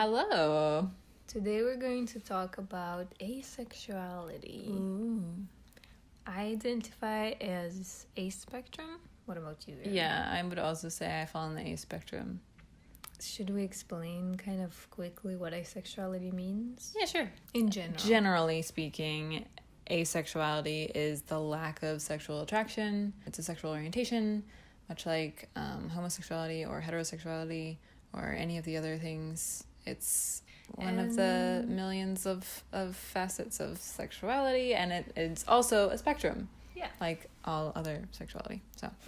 Hello. Today we're going to talk about asexuality. Ooh. I identify as A-spectrum. What about you? Erin? Yeah, I would also say I fall in the A spectrum. Should we explain kind of quickly what asexuality means? Yeah, sure. In general. Generally speaking, asexuality is the lack of sexual attraction. It's a sexual orientation, much like homosexuality or heterosexuality or any of the other things. It's one of the millions of facets of sexuality, and it's also a spectrum. Yeah. Like all other sexuality.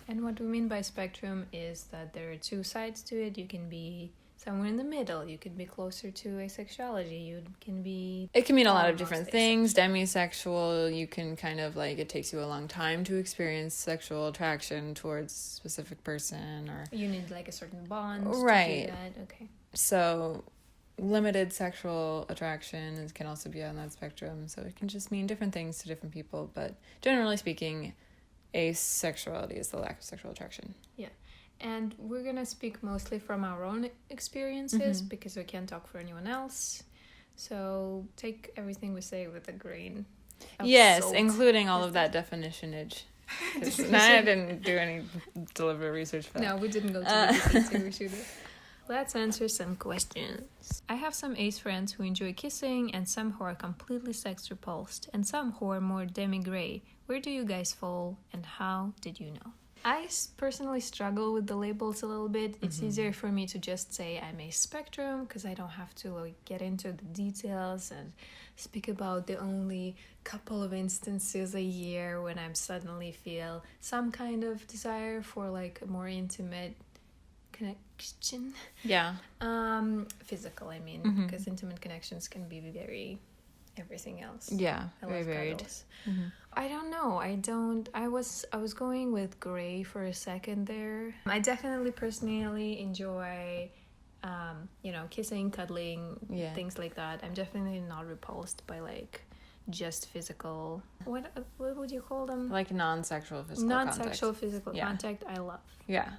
And what we mean by spectrum is that there are two sides to it. You can be somewhere in the middle. You could be closer to asexuality. You can be... It can mean a lot of different things. Demisexual, you can kind of like, it takes you a long time to experience sexual attraction towards a specific person, or... You need like a certain bond right. to do that. Okay. So... limited sexual attraction can also be on that spectrum, so it can just mean different things to different people, but generally speaking, asexuality is the lack of sexual attraction. Yeah, and we're gonna speak mostly from our own experiences because we can't talk for anyone else, so take everything we say with a grain of salt. Including all of that definitionage. I didn't do any deliberate research for that. No, we didn't go to Wikipedia, we should have. Let's answer some questions. I have some ace friends who enjoy kissing and some who are completely sex repulsed and some who are more demi-gray. Where do you guys fall and how did you know? I personally struggle with the labels a little bit. It's easier for me to just say I'm a spectrum because I don't have to like get into the details and speak about the only couple of instances a year when I'm suddenly feel some kind of desire for like a more intimate connection. Yeah. Physical, I mean, because intimate connections can be very everything else. Yeah, I very love varied. I don't know. I was going with gray for a second there. I definitely personally enjoy kissing, cuddling, things like that. I'm definitely not repulsed by like just physical, what would you call them? Like non-sexual physical non-sexual physical contact. I love. Yeah.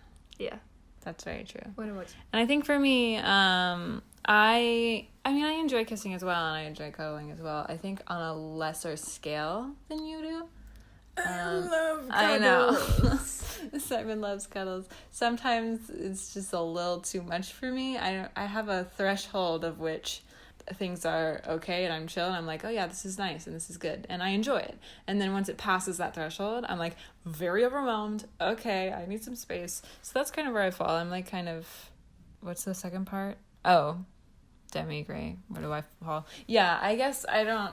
That's very true. What about you? And I think for me, I enjoy kissing as well, and I enjoy cuddling as well. I think on a lesser scale than you do. I love cuddles. I know. Simon loves cuddles. Sometimes it's just a little too much for me. I have a threshold of which things are okay and I'm chill and I'm like, oh yeah, this is nice and this is good and I enjoy it. And then once it passes that threshold, I'm like very overwhelmed. Okay, I need some space. So that's kind of where I fall. I'm like kind of, what's the second part? Oh, demi-gray. Where do I fall? Yeah, I guess I don't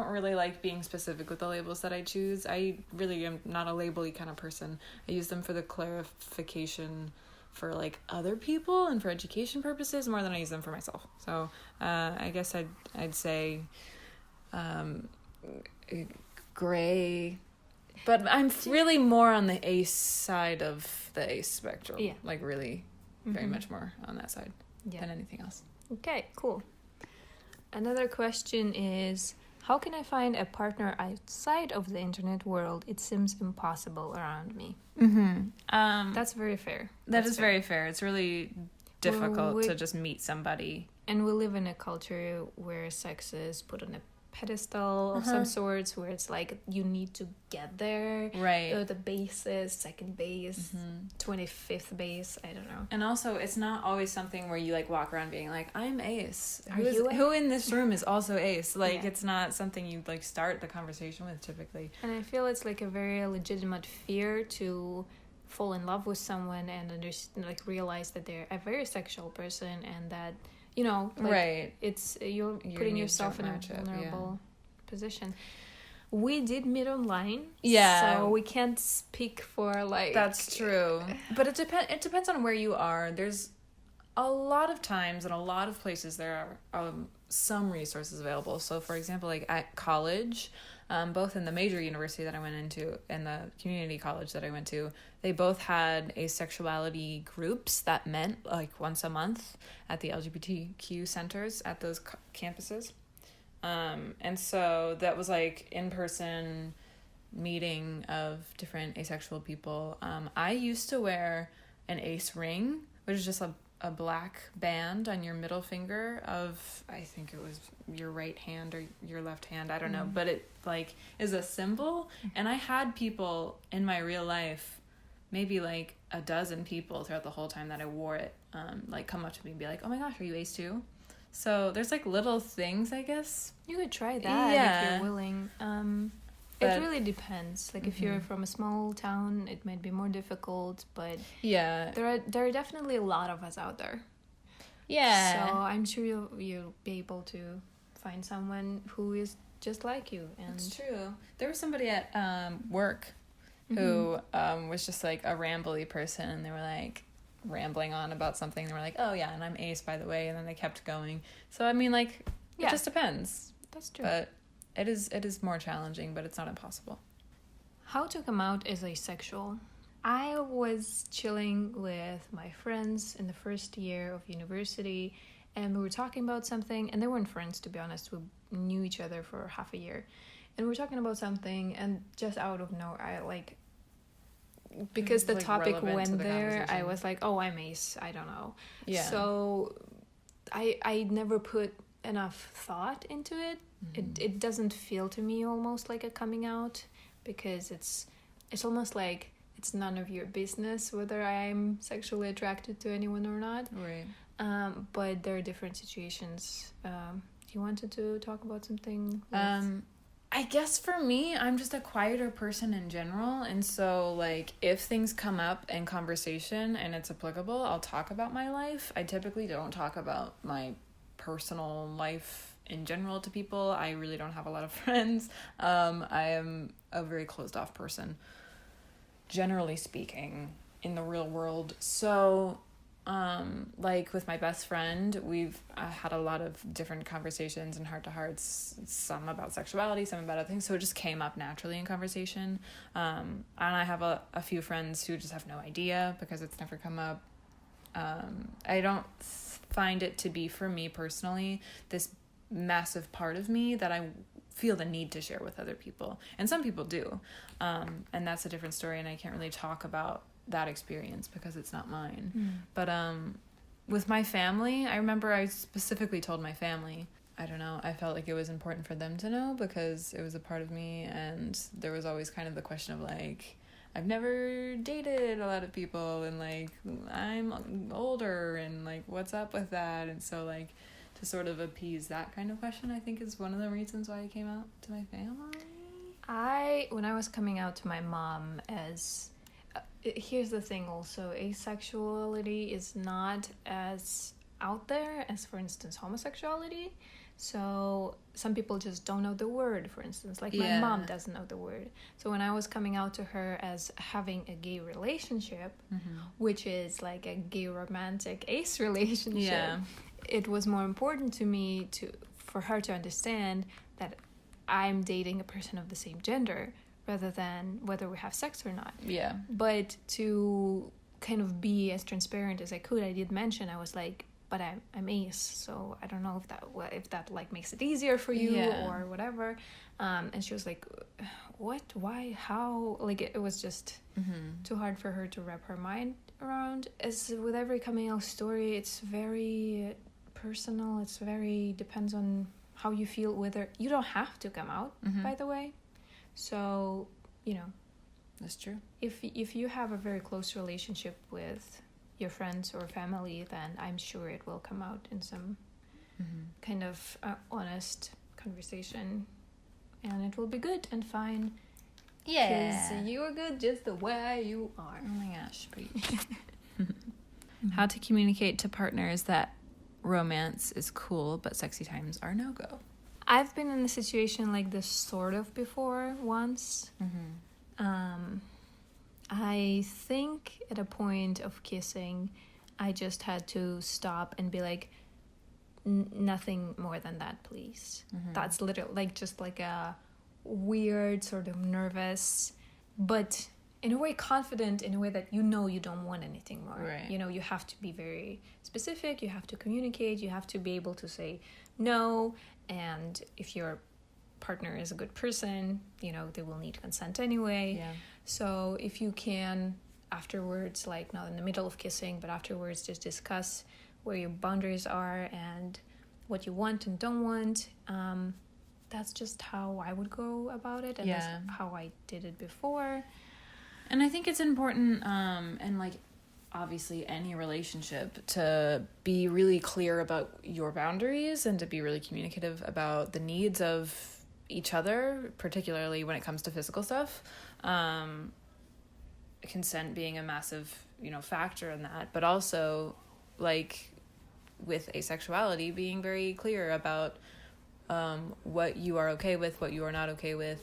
really like being specific with the labels that I choose. I really am not a label-y kind of person. I use them for the clarification for like other people and for education purposes more than I use them for myself. So I guess I'd say gray, but I'm really more on the ace side of the ace spectrum. Yeah. Like really very much more on that side than anything else. Okay, cool. Another question is, how can I find a partner outside of the internet world? It seems impossible around me. That's very fair. That is very fair. It's really difficult to just meet somebody. And we live in a culture where sex is put on a pedestal of some sorts, where it's like you need to get there. Right. The bases, second base, 25th base, I don't know. And also, it's not always something where you like walk around being like, I'm ace. Who in this room is also ace? Like, it's not something you like start the conversation with typically. And I feel it's like a very legitimate fear to fall in love with someone and realize that they're a very sexual person and that, it's you're putting yourself in a vulnerable position. We did meet online, so we can't speak for like... That's true. But it depends on where you are. There's a lot of times and a lot of places there are some resources available. So for example, like at college, both in the major university that I went into and the community college that I went to, they both had asexuality groups that met like once a month at the LGBTQ centers at those campuses. And so that was like in-person meeting of different asexual people. I used to wear an ace ring, which is just a black band on your middle finger of, I think it was your right hand or your left hand, I don't know, but it like is a symbol. And I had people in my real life, maybe like a dozen people throughout the whole time that I wore it, like come up to me and be like, oh my gosh, are you ace too? So there's like little things, I guess. You could try that if you're willing. It really depends. Like if you're from a small town, it might be more difficult, but there are definitely a lot of us out there. Yeah. So I'm sure you'll be able to find someone who is just like you. And it's true. There was somebody at work who was just like a rambly person, and they were like rambling on about something. They were like, oh yeah, and I'm ace, by the way, and then they kept going. So I mean, like, it just depends. That's true. But it is more challenging, but it's not impossible. How to come out as asexual? I was chilling with my friends in the first year of university, and we were talking about something, and they weren't friends, to be honest. We knew each other for half a year, and we were talking about something, and just out of nowhere, because the topic went there, I was like, oh, I'm ace, I don't know. Yeah. So I never put enough thought into it. It doesn't feel to me almost like a coming out, because it's almost like it's none of your business whether I'm sexually attracted to anyone or not. Right. But there are different situations. You wanted to talk about something? I guess for me, I'm just a quieter person in general, and so like if things come up in conversation and it's applicable, I'll talk about my life. I typically don't talk about my personal life in general to people. I really don't have a lot of friends. I am a very closed off person, generally speaking, in the real world. So like with my best friend, we've had a lot of different conversations and heart-to-hearts, some about sexuality, some about other things, so it just came up naturally in conversation. And I have a few friends who just have no idea because it's never come up. I don't find it to be, for me personally, this massive part of me that I feel the need to share with other people, and some people do, and that's a different story, and I can't really talk about that experience because it's not mine. But with my family, I remember I specifically told my family, I don't know, I felt like it was important for them to know because it was a part of me, and there was always kind of the question of like, I've never dated a lot of people, and like I'm older, and like what's up with that? And so like to sort of appease that kind of question, I think is one of the reasons why I came out to my family. When I was coming out to my mom as here's the thing also, asexuality is not as out there as, for instance, homosexuality. So some people just don't know the word, for instance, like my mom doesn't know the word. So when I was coming out to her as having a gay relationship, which is like a gay romantic ace relationship, it was more important to me for her to understand that I'm dating a person of the same gender rather than whether we have sex or not. Yeah. But to kind of be as transparent as I could, I did mention, I was like, but I'm ace, so I don't know if that like makes it easier for you or whatever. And she was like, what, why, how? Like it was just too hard for her to wrap her mind around. As with every coming out story, it's very personal. It's very depends on how you feel. Whether you don't have to come out, by the way. So that's true. If you have a very close relationship with your friends or family, then I'm sure it will come out in some kind of honest conversation, and it will be good and fine. Yeah, because you are good just the way you are. Oh my gosh, How to communicate to partners that romance is cool but sexy times are no-go. I've been in a situation like this sort of before once. I think at a point of kissing, I just had to stop and be like, nothing more than that, please. That's literally like just like a weird sort of nervous, but in a way confident, in a way that you don't want anything more. Right. You have to be very specific, you have to communicate, you have to be able to say no, and if your partner is a good person, they will need consent anyway. Yeah. So if you can afterwards, like not in the middle of kissing, but afterwards, just discuss where your boundaries are and what you want and don't want. That's just how I would go about it, and that's how I did it before. And I think it's important, and like obviously any relationship, to be really clear about your boundaries and to be really communicative about the needs of each other, particularly when it comes to physical stuff. Consent being a massive, factor in that, but also like with asexuality, being very clear about what you are okay with, what you are not okay with.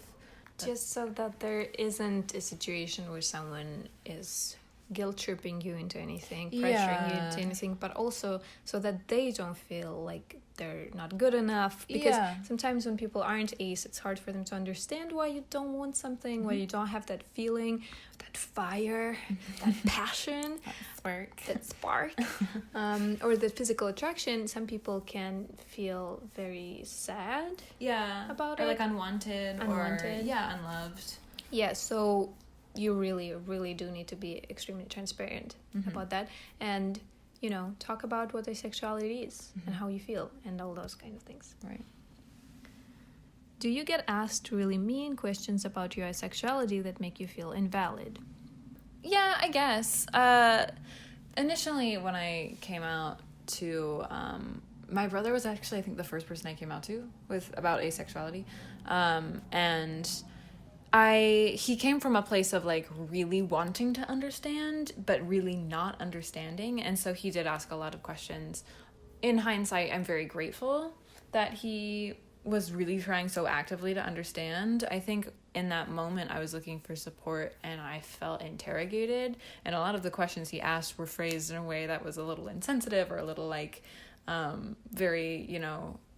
Just so that there isn't a situation where someone is guilt-tripping you into anything, pressuring you into anything, but also so that they don't feel like they're not good enough. Because sometimes when people aren't ace, it's hard for them to understand why you don't want something, why you don't have that feeling, that fire, that passion, that spark, or the physical attraction. Some people can feel very sad about it. Or like unwanted. Or unloved. Yeah, so you really, really do need to be extremely transparent about that, and talk about what asexuality is and how you feel and all those kind of things. Right. Do you get asked really mean questions about your asexuality that make you feel invalid? Yeah, I guess. Initially, when I came out to, my brother was actually, I think, the first person I came out to with about asexuality, and he came from a place of like really wanting to understand, but really not understanding. And so he did ask a lot of questions. In hindsight, I'm very grateful that he was really trying so actively to understand. I think in that moment I was looking for support and I felt interrogated. And a lot of the questions he asked were phrased in a way that was a little insensitive or a little like very,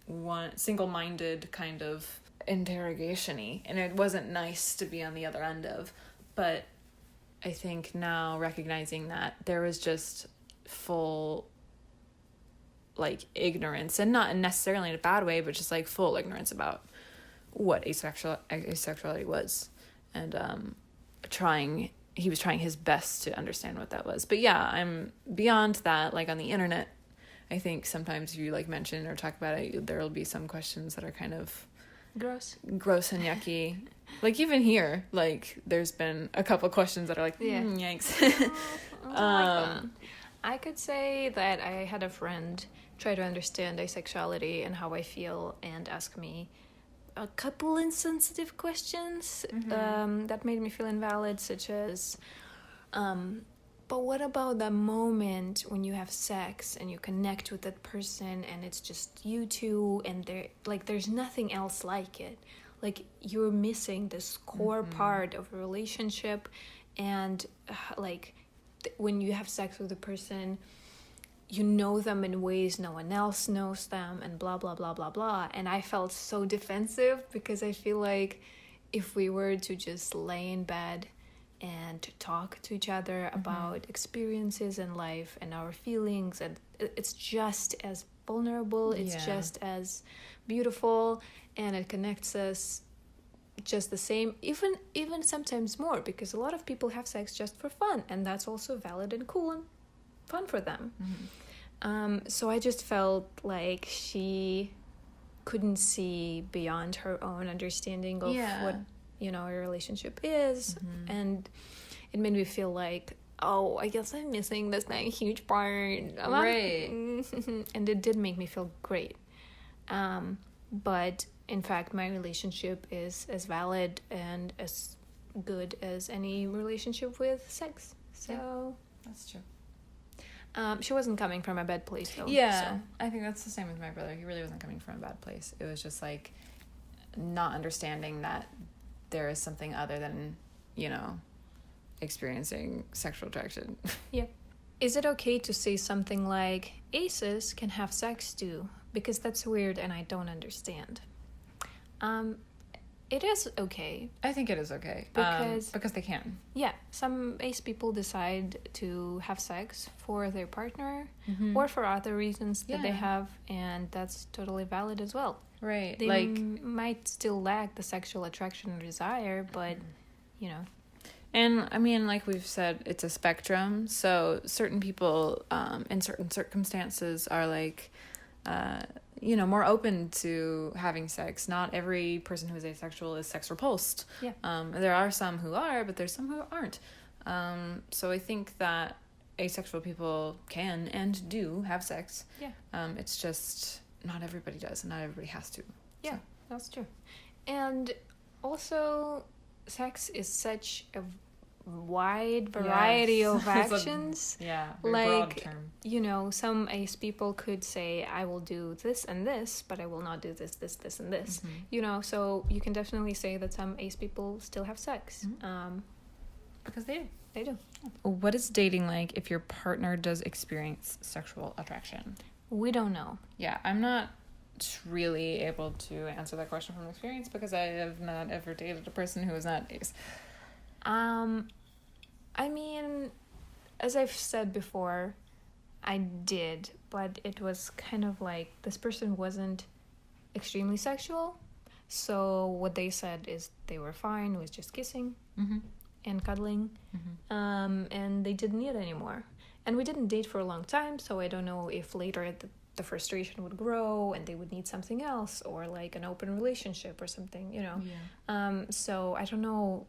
one single-minded kind of interrogation-y, and it wasn't nice to be on the other end of. But I think now recognizing that there was just full like ignorance, and not necessarily in a bad way, but just like full ignorance about what asexuality was, and he was trying his best to understand what that was. But yeah, I'm beyond that. Like on the internet, I think sometimes if you like mention or talk about it, there'll be some questions that are kind of gross and yucky. Like even here, like there's been a couple questions that are like, yikes. I could say that I had a friend try to understand asexuality and how I feel and ask me a couple insensitive questions that made me feel invalid, such as but what about the moment when you have sex and you connect with that person and it's just you two and there's nothing else like it? Like you're missing this core part of a relationship, and when you have sex with a person, you know them in ways no one else knows them, and blah, blah, blah, blah, blah. And I felt so defensive because I feel like if we were to just lay in bed and to talk to each other about experiences in life and our feelings, and it's just as vulnerable, it's just as beautiful, and it connects us just the same, even sometimes more, because a lot of people have sex just for fun, and that's also valid and cool and fun for them. So I just felt like she couldn't see beyond her own understanding of what a relationship is, and it made me feel like, oh, I guess I'm missing this like huge part, right? And it did make me feel great, but in fact my relationship is as valid and as good as any relationship with sex. So that's true. She wasn't coming from a bad place though. So. I think that's the same with my brother. He really wasn't coming from a bad place. It was just like not understanding that there is something other than, experiencing sexual attraction. Yeah. Is it okay to say something like, aces can have sex too? Because that's weird and I don't understand. It is okay. I think it is okay. Because they can. Yeah. Some ace people decide to have sex for their partner or for other reasons that they have, and that's totally valid as well. Right. They might still lack the sexual attraction or desire, but, And I mean, like we've said, it's a spectrum. So certain people in certain circumstances are like, more open to having sex. Not every person who is asexual is sex repulsed. Yeah. There are some who are, but there's some who aren't. So I think that asexual people can and do have sex. Yeah. It's just not everybody does, and not everybody has to. Yeah, that's true. And also, sex is such a wide variety of actions. Very like broad term. Some ace people could say, I will do this and this, but I will not do this and this. So you can definitely say that some ace people still have sex. Because they do. What is dating like if your partner does experience sexual attraction? We don't know. Yeah, I'm not really able to answer that question from experience because I have not ever dated a person who is not ace. I mean, as I've said before, I did, but it was kind of like this person wasn't extremely sexual. So what they said is they were fine with just kissing and cuddling, and they didn't need it anymore. And we didn't date for a long time, so I don't know if later the frustration would grow and they would need something else, or like an open relationship or something, So I don't know.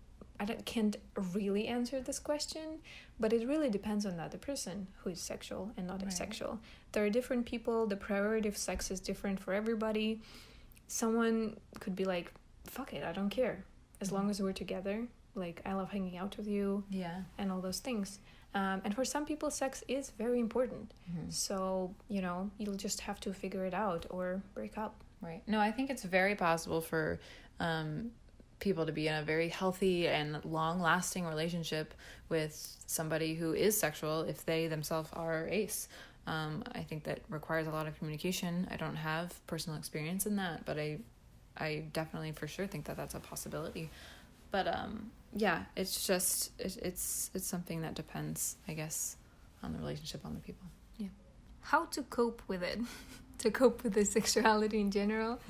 Can't really answer this question, but it really depends on the other person who is sexual and not asexual. There are different people. The priority of sex is different for everybody. Someone could be like, fuck it, I don't care. As long as we're together, like, I love hanging out with you. Yeah. And all those things. And for some people, sex is very important. So, you'll just have to figure it out or break up. Right. No, I think it's very possible for people to be in a very healthy and long-lasting relationship with somebody who is sexual if they themselves are ace. I think that requires a lot of communication. I don't have personal experience in that, but I definitely for sure think that that's a possibility. But it's just it's something that depends, I guess, on the relationship, on the people. Yeah. How to cope with it? To cope with the sexuality in general?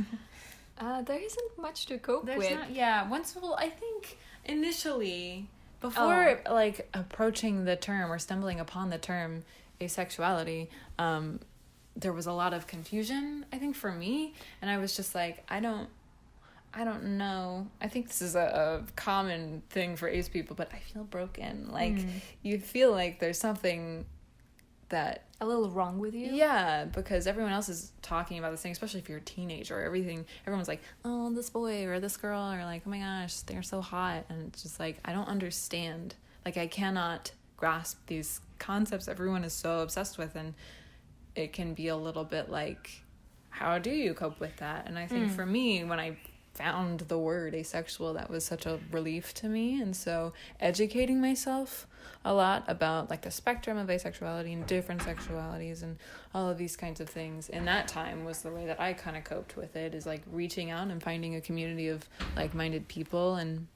There isn't much to cope with. I think initially, before like approaching the term or stumbling upon the term asexuality, there was a lot of confusion, I think, for me, and I was just like, I don't know. I think this is a common thing for ace people, but I feel broken. Like, you feel like there's something that a little wrong with you. Yeah, because everyone else is talking about this thing, especially if you're a teenager. Everyone's like, oh, this boy or this girl, or like, oh my gosh, they're so hot. And it's just like, I don't understand. Like, I cannot grasp these concepts everyone is so obsessed with, and it can be a little bit like, how do you cope with that? And I think for me, when I found the word asexual, that was such a relief to me. And so educating myself a lot about like the spectrum of asexuality and different sexualities and all of these kinds of things in that time was the way that I kind of coped with it, is like reaching out and finding a community of like-minded people and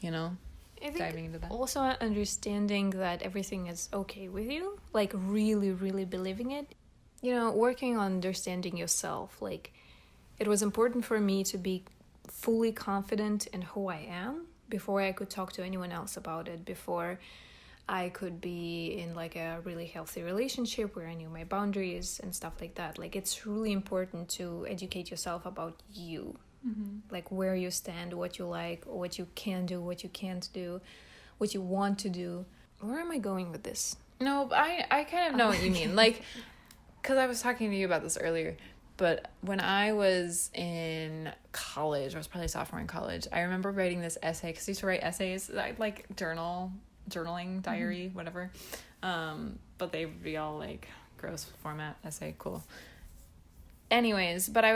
diving into that. Also understanding that everything is okay with you, like really, really believing it, working on understanding yourself. Like, it was important for me to be fully confident in who I am before I could talk to anyone else about it, before I could be in like a really healthy relationship where I knew my boundaries and stuff like that. Like, it's really important to educate yourself about you, like where you stand, what you like, what you can do, what you can't do, what you want to do. Where am I going with this? No, I kind of know what you mean. Like, because I was talking to you about this earlier. But when I was in college, I was probably a sophomore in college, I remember writing this essay, because I used to write essays, like journaling, diary, whatever. But they'd be all like gross format essay, cool. Anyways, but I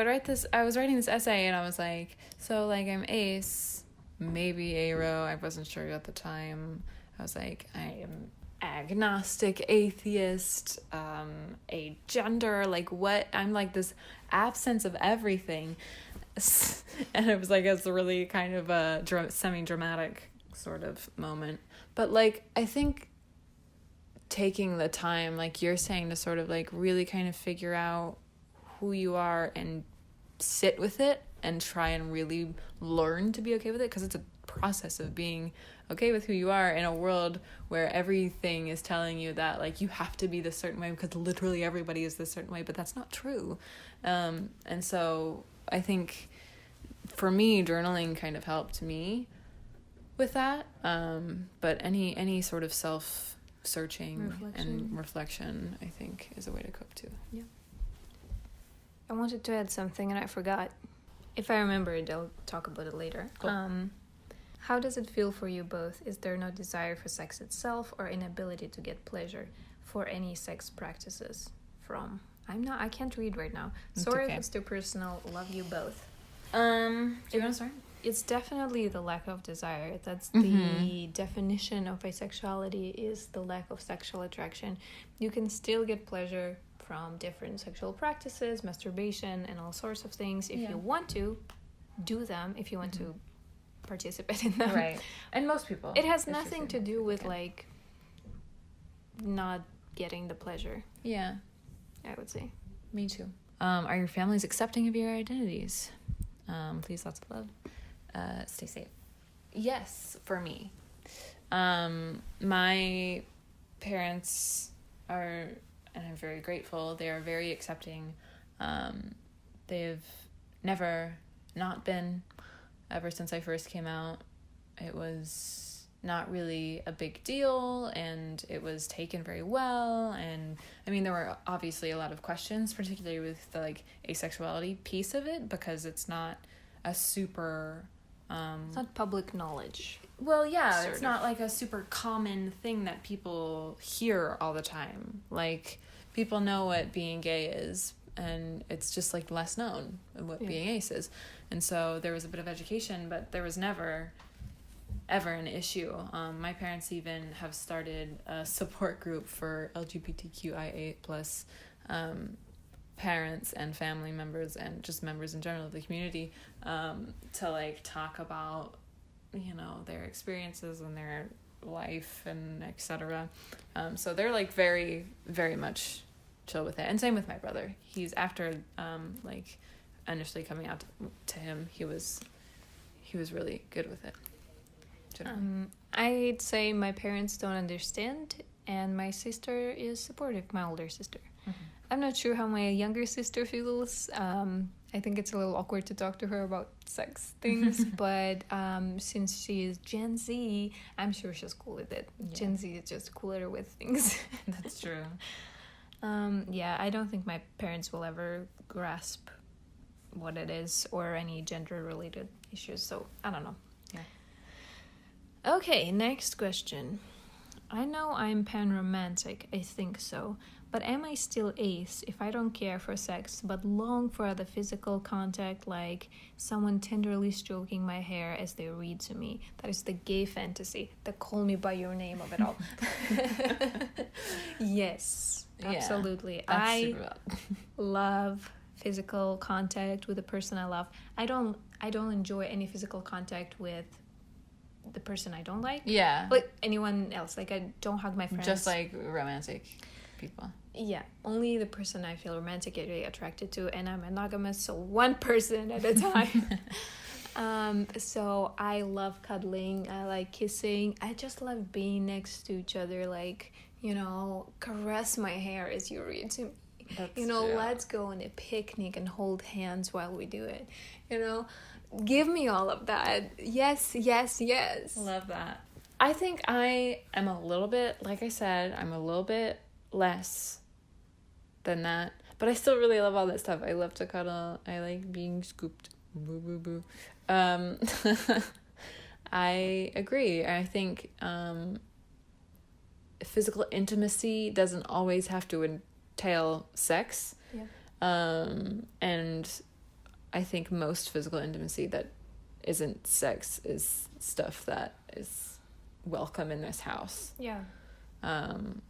was writing this essay and I was like, so like I'm ace, maybe aro, I wasn't sure at the time. I was like, I am agnostic, atheist, a gender, like what, I'm like this absence of everything. And it was like, it's a really kind of a semi-dramatic sort of moment. But like, I think taking the time, like you're saying, to sort of like really kind of figure out who you are and sit with it and try and really learn to be okay with it, because it's a process of being okay with who you are in a world where everything is telling you that, like, you have to be this certain way because literally everybody is this certain way, but that's not true. And so I think for me, journaling kind of helped me with that. But any sort of self-searching and reflection, I think, is a way to cope too. Yeah. I wanted to add something and I forgot. If I remember it, I'll talk about it later. Cool. How does it feel for you both? Is there no desire for sex itself or inability to get pleasure for any sex practices? From I can't read right now. Sorry if it's too personal. Love you both. Do you want to start? It's definitely the lack of desire. That's the definition of asexuality, is the lack of sexual attraction. You can still get pleasure from different sexual practices, masturbation, and all sorts of things. If you want to, do them. If you want to participate in them. Right. And most people. It has nothing to do with, like, not getting the pleasure. Yeah. I would say. Me too. Are your families accepting of your identities? Please, lots of love. Stay safe. Yes, for me. My parents are, and I'm very grateful, they are very accepting. They've never not been. Ever since I first came out, it was not really a big deal, and it was taken very well. And I mean, there were obviously a lot of questions, particularly with the, like, asexuality piece of it, because it's not a super it's not public knowledge. Well, yeah, it's not like a super common thing that people hear all the time. Like, people know what being gay is, and it's just, like, less known what being ace is. And so there was a bit of education, but there was never ever an issue. My parents even have started a support group for LGBTQIA plus parents and family members and just members in general of the community, to, like, talk about, you know, their experiences and their life and etc. So they're, like, very, very much chill with it. And same with my brother. He's after like initially coming out to him, he was really good with it. I'd say my parents don't understand, and my sister is supportive, my older sister. I'm not sure how my younger sister feels. I think it's a little awkward to talk to her about sex things, but since she is Gen Z, I'm sure she's cool with it. Yeah. Gen Z is just cooler with things. That's true. I don't think my parents will ever grasp what it is or any gender-related issues, so I don't know. Yeah. Okay, next question. I know I'm pan-romantic, I think so, but am I still ace if I don't care for sex but long for the physical contact, like someone tenderly stroking my hair as they read to me? That is the gay fantasy, the call me by your name of it all. Yes, absolutely. I love physical contact with the person I love. I don't enjoy any physical contact with the person I don't like. Yeah. Like anyone else. Like, I don't hug my friends. Just like romantic people. Yeah. Only the person I feel romantically attracted to, and I'm monogamous, so one person at a time. So I love cuddling. I like kissing. I just love being next to each other. Like, you know, caress my hair as you read to me. That's true. Let's go on a picnic and hold hands while we do it. You know, give me all of that. Yes, yes, yes. Love that. I think I am a little bit, like I said, I'm a little bit less than that. But I still really love all that stuff. I love to cuddle. I like being scooped. Boo, boo, boo. I agree. I think physical intimacy doesn't always have to entail sex. Yeah. And I think most physical intimacy that isn't sex is stuff that is welcome in this house. Yeah.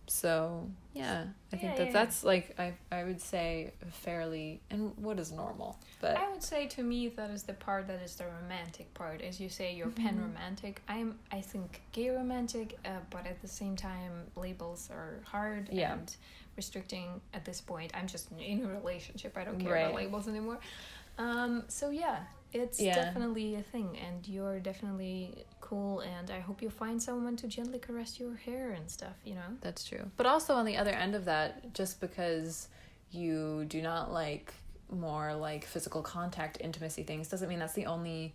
So yeah, I think that's like I would say fairly, and what is normal. But I would say to me that is the part that is the romantic part. As you say, you're pan romantic. I think gay romantic, but at the same time labels are hard and restricting at this point. I'm just in a relationship. I don't care about labels anymore. So yeah, it's definitely a thing, and you're definitely cool, and I hope you find someone to gently caress your hair and stuff, you know? That's true. But also on the other end of that, just because you do not like more like physical contact intimacy things doesn't mean that's the only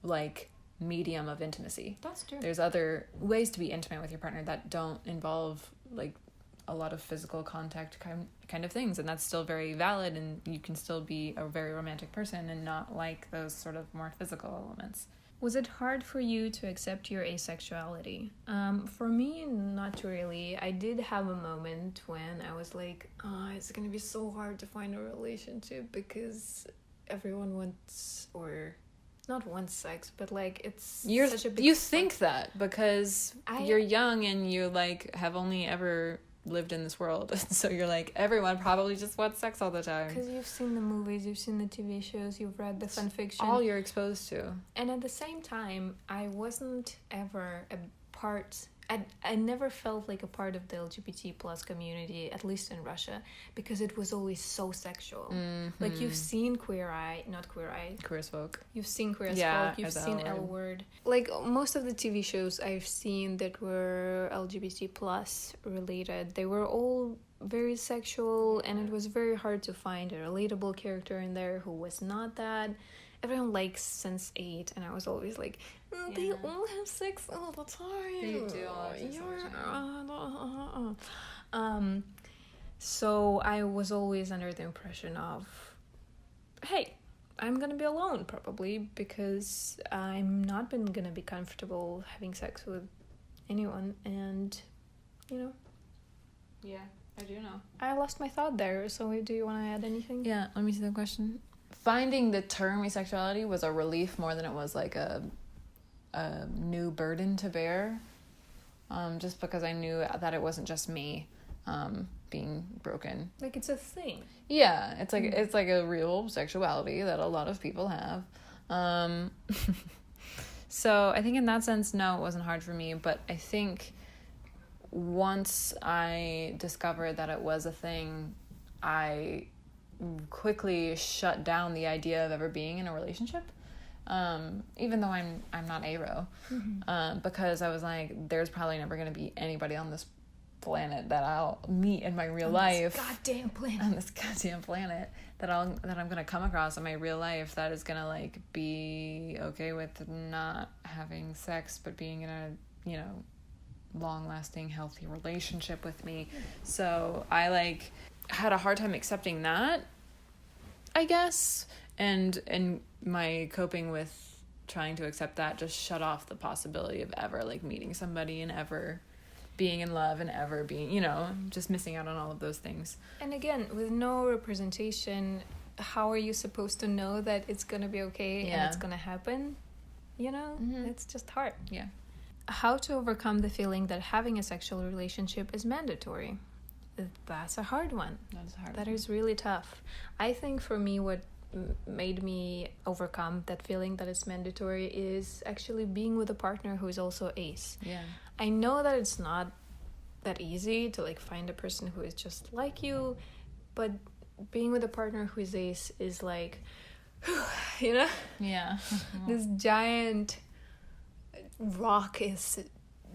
like medium of intimacy. That's true. There's other ways to be intimate with your partner that don't involve like a lot of physical contact kind of things, and that's still very valid, and you can still be a very romantic person and not like those sort of more physical elements. Was it hard for you to accept your asexuality? For me, not really. I did have a moment when I was like, oh, it's gonna be so hard to find a relationship because everyone wants, or not wants sex, but like it's such a big... You think that because you're young and you like have only ever lived in this world, so you're like, everyone probably just wants sex all the time because you've seen the movies, you've seen the TV shows, you've read the fan fiction, all you're exposed to. And at the same time, I wasn't ever a part... I never felt like a part of the LGBT plus community, at least in Russia, because it was always so sexual. Like, you've seen Queer as Folk. You've seen Queer as Folk. You've seen L Word. Like, most of the TV shows I've seen that were LGBT plus related, they were all very sexual, and it was very hard to find a relatable character in there who was not that. Everyone likes Sense8, and I was always like, they all have sex all the time. They do all have sex all the time. So I was always under the impression of, hey, I'm gonna be alone probably because I'm not gonna be comfortable having sex with anyone, and you know. Yeah, I do know. I lost my thought there. So do you want to add anything? Yeah, let me see the question. Finding the term asexuality was a relief more than it was like a new burden to bear, just because I knew that it wasn't just me being broken. Like, it's a thing. Yeah, it's like a real sexuality that a lot of people have. So I think in that sense, no, it wasn't hard for me, but I think once I discovered that it was a thing, I quickly shut down the idea of ever being in a relationship, even though I'm not aro, because I was like, there's probably never going to be anybody on this planet that I'll meet in my real life, on this goddamn planet that I'm going to come across in my real life that is going to like be okay with not having sex but being in a, you know, long-lasting healthy relationship with me. So I like had a hard time accepting that, I guess, and my coping with trying to accept that just shut off the possibility of ever like meeting somebody and ever being in love and ever being, you know, just missing out on all of those things. And again, with no representation, how are you supposed to know that it's gonna be okay and it's gonna happen? You know, it's just hard. Yeah. How to overcome the feeling that having a sexual relationship is mandatory? That's a hard one. That is really tough. I think for me, what made me overcome that feeling that it's mandatory is actually being with a partner who is also ace. Yeah. I know that it's not that easy to like find a person who is just like you, but being with a partner who is ace is like, you know? Yeah. This giant rock is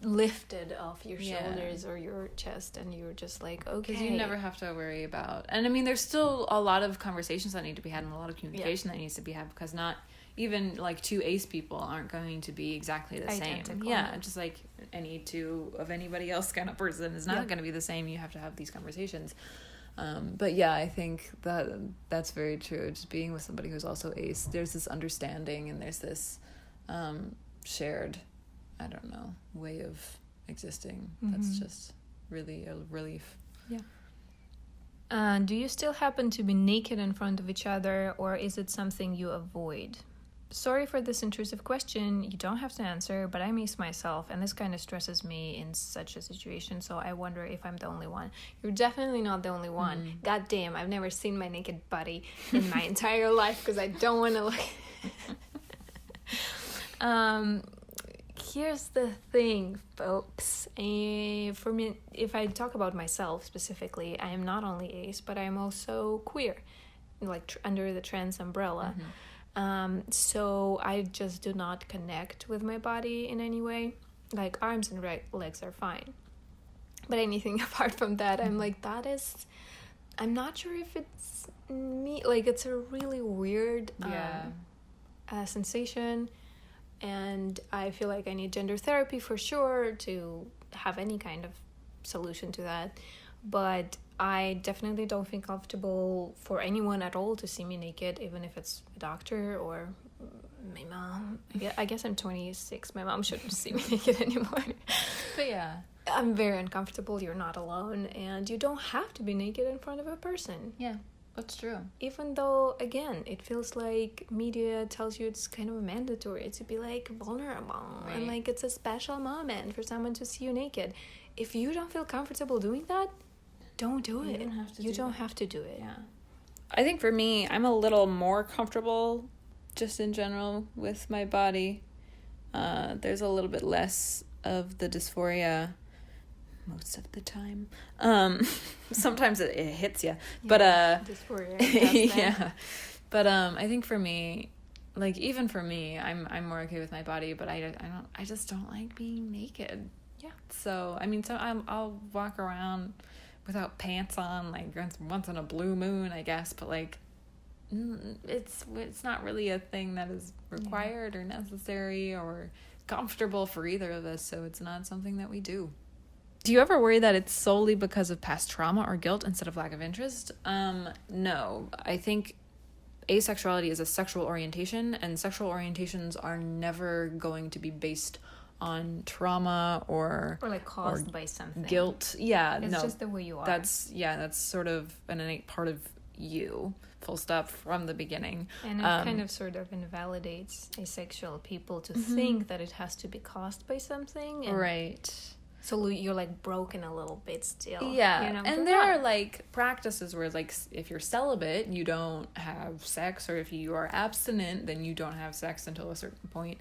lifted off your shoulders or your chest, and you're just like, okay. Because you never have to worry about... And I mean, there's still a lot of conversations that need to be had and a lot of communication that needs to be had, because not even like two ace people aren't going to be exactly the identical. Same. Yeah, just like any two of anybody else kind of person is not going to be the same. You have to have these conversations. But yeah, I think that's very true. Just being with somebody who's also ace, there's this understanding and there's this shared, I don't know, way of existing. That's just really a relief. Yeah. Do you still happen to be naked in front of each other, or is it something you avoid? Sorry for this intrusive question. You don't have to answer, but I miss myself, and this kind of stresses me in such a situation, so I wonder if I'm the only one. You're definitely not the only one. God damn, I've never seen my naked body in my entire life because I don't want to look... Here's the thing, folks. For me, if I talk about myself specifically, I am not only ace, but I'm also queer. like under the trans umbrella. So I just do not connect with my body in any way. Like arms and legs are fine, but anything apart from that, I'm like, I'm not sure if it's me. Like, it's a really weird sensation, and I feel like I need gender therapy for sure to have any kind of solution to that. But I definitely don't feel comfortable for anyone at all to see me naked, even if it's a doctor or my mom. I guess I'm 26. My mom shouldn't see me naked anymore. But yeah, I'm very uncomfortable. You're not alone, and you don't have to be naked in front of a person. Yeah, that's true. Even though, again, it feels like media tells you it's kind of mandatory to be like vulnerable, and like it's a special moment for someone to see you naked. If you don't feel comfortable doing that, don't do it. You don't have to do it. Yeah. I think for me, I'm a little more comfortable just in general with my body. There's a little bit less of the dysphoria most of the time. Sometimes it hits you. But dysphoria. Yeah. But I think for me, like even for me, I'm more okay with my body, but I just don't like being naked. Yeah. So, I mean, I'll walk around without pants on, like once in a blue moon, I guess, but like it's not really a thing that is required or necessary or comfortable for either of us, so it's not something that we do. Do you ever worry that it's solely because of past trauma or guilt instead of lack of interest? No. I think asexuality is a sexual orientation, and sexual orientations are never going to be based on trauma or like caused by something. Guilt. Yeah, it's just the way you are. That's sort of an innate part of you, full stop, from the beginning. And it kind of sort of invalidates asexual people to think that it has to be caused by something. Right. So you're like broken a little bit still. Yeah. You know? And there are like practices where like if you're celibate, you don't have sex, or if you are abstinent, then you don't have sex until a certain point.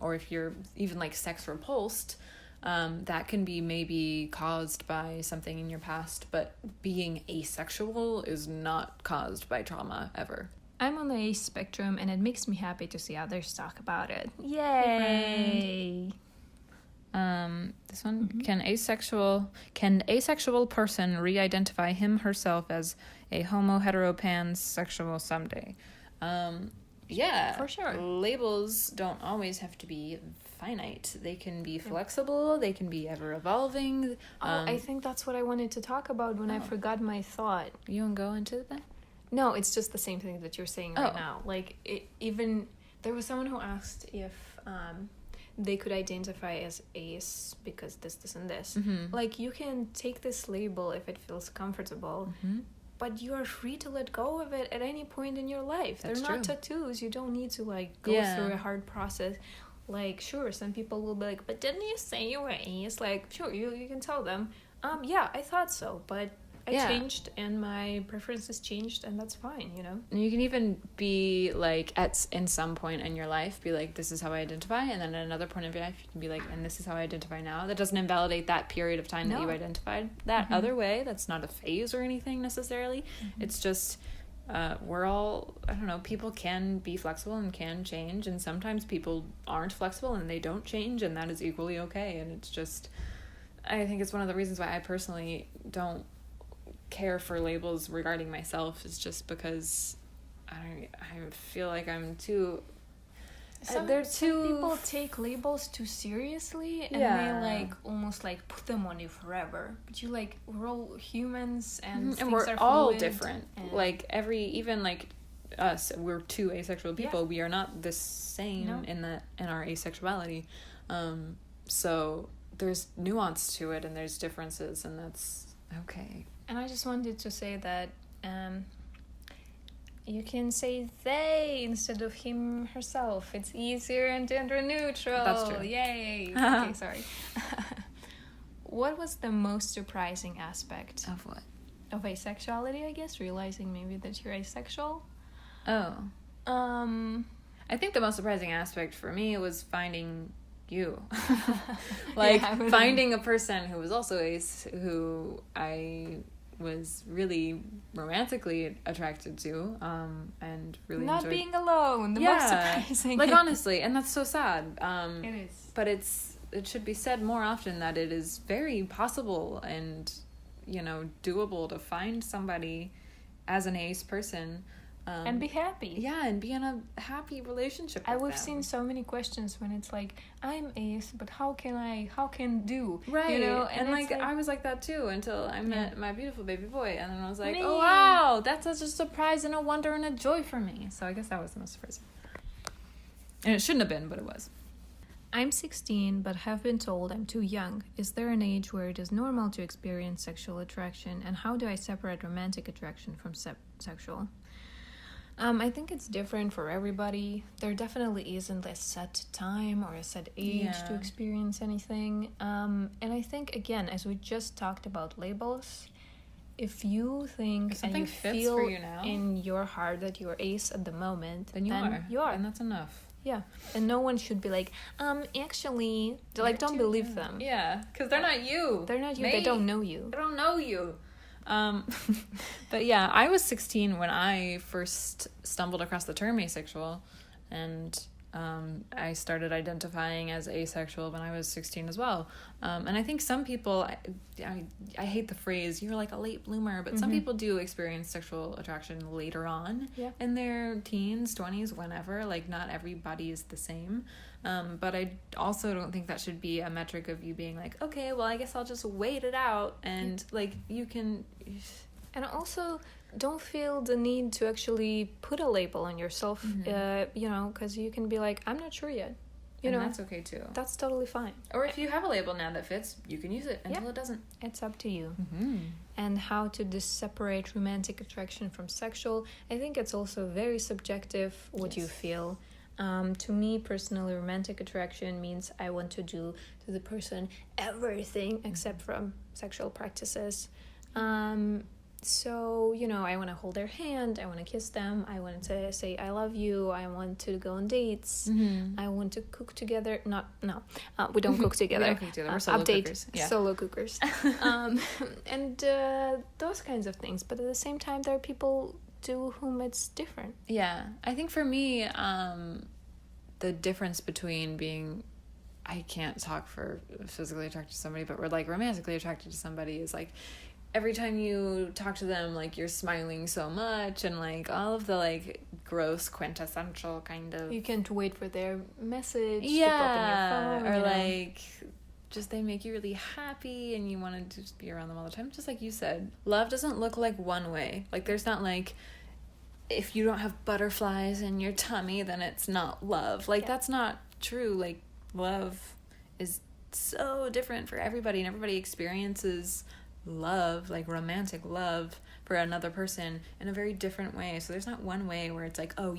Or if you're even like sex repulsed, that can be maybe caused by something in your past, but being asexual is not caused by trauma ever. I'm on the ace spectrum, and it makes me happy to see others talk about it. Yay! This one, can asexual person re-identify herself as a homo, hetero, pansexual someday? Yeah, for sure. Labels don't always have to be finite. They can be flexible. They can be ever evolving. I think that's what I wanted to talk about when I forgot my thought. You want to go into that? No, it's just the same thing that you're saying right now. Like, even there was someone who asked if they could identify as ace because this, and this. Like, you can take this label if it feels comfortable. But you are free to let go of it at any point in your life. They're not tattoos. You don't need to like go through a hard process. Like, sure, some people will be like, but didn't you say you were ace? Like, sure, you can tell them, yeah, I thought so, but I changed and my preferences changed, and that's fine, you know? And you can even be like, in some point in your life, be like, this is how I identify, and then at another point of your life, you can be like, and this is how I identify now. That doesn't invalidate that period of time that you identified that other way. That's not a phase or anything necessarily. It's just, we're all, I don't know, people can be flexible and can change, and sometimes people aren't flexible and they don't change, and that is equally okay. And it's just, I think it's one of the reasons why I personally don't care for labels regarding myself, is just because I feel like I'm too some people take labels too seriously, and they like almost like put them on you forever, but you like, we're all humans, and we're all different, like even like us, we're two asexual people. We are not the same in our asexuality, so there's nuance to it, and there's differences, and that's okay. And I just wanted to say that you can say they instead of him, herself. It's easier and gender neutral. That's true. Yay. Okay, sorry. What was the most surprising aspect? Of what? Of asexuality, I guess, realizing maybe that you're asexual. I think the most surprising aspect for me was finding you. Like, finding a person who was also ace, who I was really romantically attracted to, and really Not enjoyed being alone, the most surprising. like, honestly, and that's so sad. It is. But it should be said more often that it is very possible and, doable to find somebody as an ace person. And be happy. Yeah, and be in a happy relationship with We've them. seen so many questions when it's like, I'm ace, but how can do? Right. And like, I was like that too until I met my beautiful baby boy. And then I was like, oh, wow, that's such a surprise and a wonder and a joy for me. So I guess that was the most surprising. And it shouldn't have been, but it was. I'm 16, but have been told I'm too young. Is there an age where it is normal to experience sexual attraction? And how do I separate romantic attraction from sexual? I think it's different for everybody. There definitely isn't a set time or a set age to experience anything. And I think, again, as we just talked about labels, if you think and you feel for you now, in your heart that you're ace at the moment, then you are. And that's enough. Yeah. And no one should be like, actually, like, don't believe them. Yeah, because they're not you. They're not you. They don't know you. They don't know you. But yeah, I was 16 when I first stumbled across the term asexual, and I started identifying as asexual when I was 16 as well. And I think some people, I hate the phrase, you're like a late bloomer, but some people do experience sexual attraction later on in their teens, 20s, whenever. Like, not everybody is the same. But I also don't think that should be a metric of you being like, okay, well, I guess I'll just wait it out. And like, you can... And also, don't feel the need to actually put a label on yourself, because you can be like, I'm not sure yet. And that's okay too. That's totally fine. Or if you have a label now that fits, you can use it until it doesn't. It's up to you. And how to separate romantic attraction from sexual, I think it's also very subjective what you feel. To me personally, romantic attraction means I want to do to the person everything except from sexual practices. So, I want to hold their hand, I want to kiss them, I want to say I love you, I want to go on dates, I want to cook together. We don't cook together. We don't cook together. We're solo cookers. Yeah. Solo cookers. And those kinds of things. But at the same time, there are people to whom it's different. Yeah. I think for me, the difference between being... I can't talk for physically attracted to somebody, but we're like romantically attracted to somebody is like... Every time you talk to them, like, you're smiling so much, and, like, all of the, like, gross, quintessential kind of... You can't wait for their message to pop in your phone. Or, like, just they make you really happy, and you want to just be around them all the time. Just like you said, love doesn't look like one way. Like, there's not, like, if you don't have butterflies in your tummy, then it's not love. Like, that's not true. Like, love is so different for everybody, and everybody experiences... love, like romantic love for another person in a very different way. So there's not one way where it's like, oh,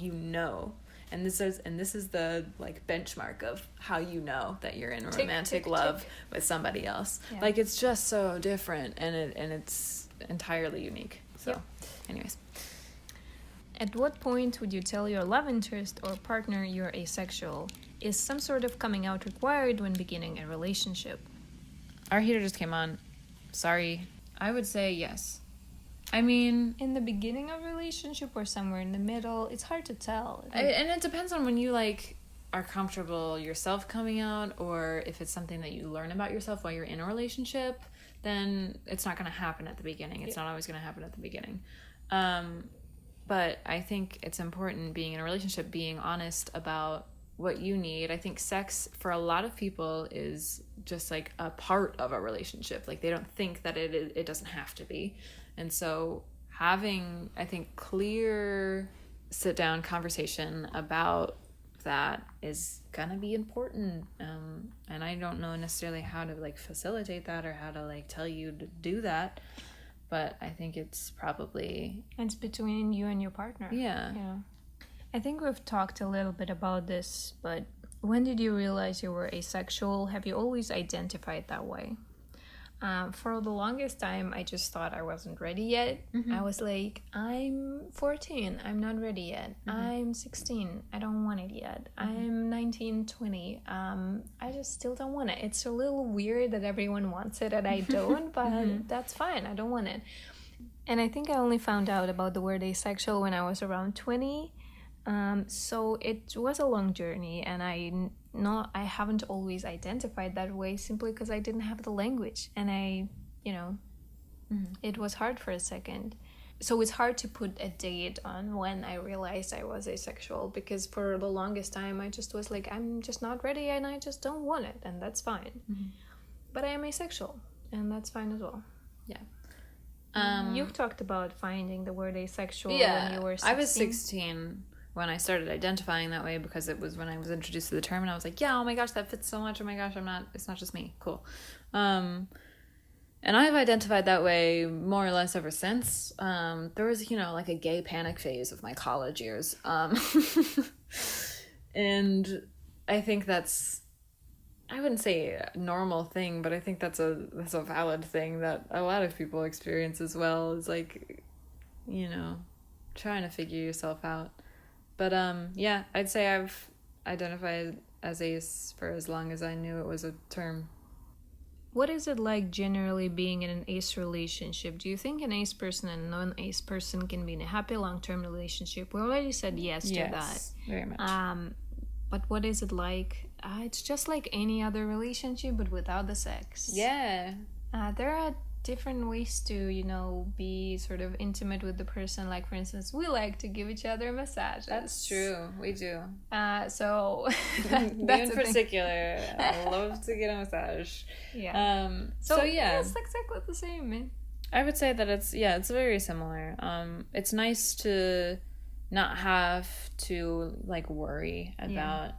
and this is the like benchmark of how you know that you're in romantic love with somebody else. Like, it's just so different, and it's entirely unique. So anyways, at what point would you tell your love interest or partner you're asexual? Is some sort of coming out required when beginning a relationship? Our heater just came on. Sorry. I would say yes. I mean... in the beginning of a relationship or somewhere in the middle, it's hard to tell. And it depends on when you, like, are comfortable yourself coming out, or if it's something that you learn about yourself while you're in a relationship, then it's not going to happen at the beginning. It's not always going to happen at the beginning. But I think it's important, being in a relationship, being honest about what you need. I think sex for a lot of people is just like a part of a relationship. Like, they don't think that it doesn't have to be. And so having, I think, clear sit down conversation about that is gonna be important. And I don't know necessarily how to like facilitate that or how to like tell you to do that, but I think it's probably... it's between you and your partner. Yeah. I think we've talked a little bit about this, but when did you realize you were asexual? Have you always identified that way? For the longest time, I just thought I wasn't ready yet. I was like, I'm 14, I'm not ready yet. I'm 16, I don't want it yet. I'm 19, 20, I just still don't want it. It's a little weird that everyone wants it and I don't, but that's fine, I don't want it. And I think I only found out about the word asexual when I was around 20. So it was a long journey, and I haven't always identified that way simply because I didn't have the language, and it was hard for a second. So it's hard to put a date on when I realized I was asexual, because for the longest time I just was like, I'm just not ready and I just don't want it, and that's fine. But I am asexual, and that's fine as well. Yeah. You've talked about finding the word asexual Yeah, when you were 16. I was 16 when I started identifying that way, because it was when I was introduced to the term, and I was like, yeah, oh my gosh, that fits so much. Oh my gosh, it's not just me. Cool. And I've identified that way more or less ever since. There was, like a gay panic phase of my college years. And I think that's, I wouldn't say a normal thing, but I think that's a valid thing that a lot of people experience as well, is like, trying to figure yourself out. But yeah, I'd say I've identified as ace for as long as I knew it was a term. What is it like generally being in an ace relationship? Do you think an ace person and a non-ace person can be in a happy long-term relationship? We already said yes to that. Yes, very much. But what is it like? It's just like any other relationship, but without the sex. Yeah. There are different ways to, be sort of intimate with the person. Like, for instance, we like to give each other massages. That's true. We do. So me in particular, I love to get a massage. Yeah. So yeah, it's exactly the same, man. I would say that it's very similar. It's nice to not have to like worry about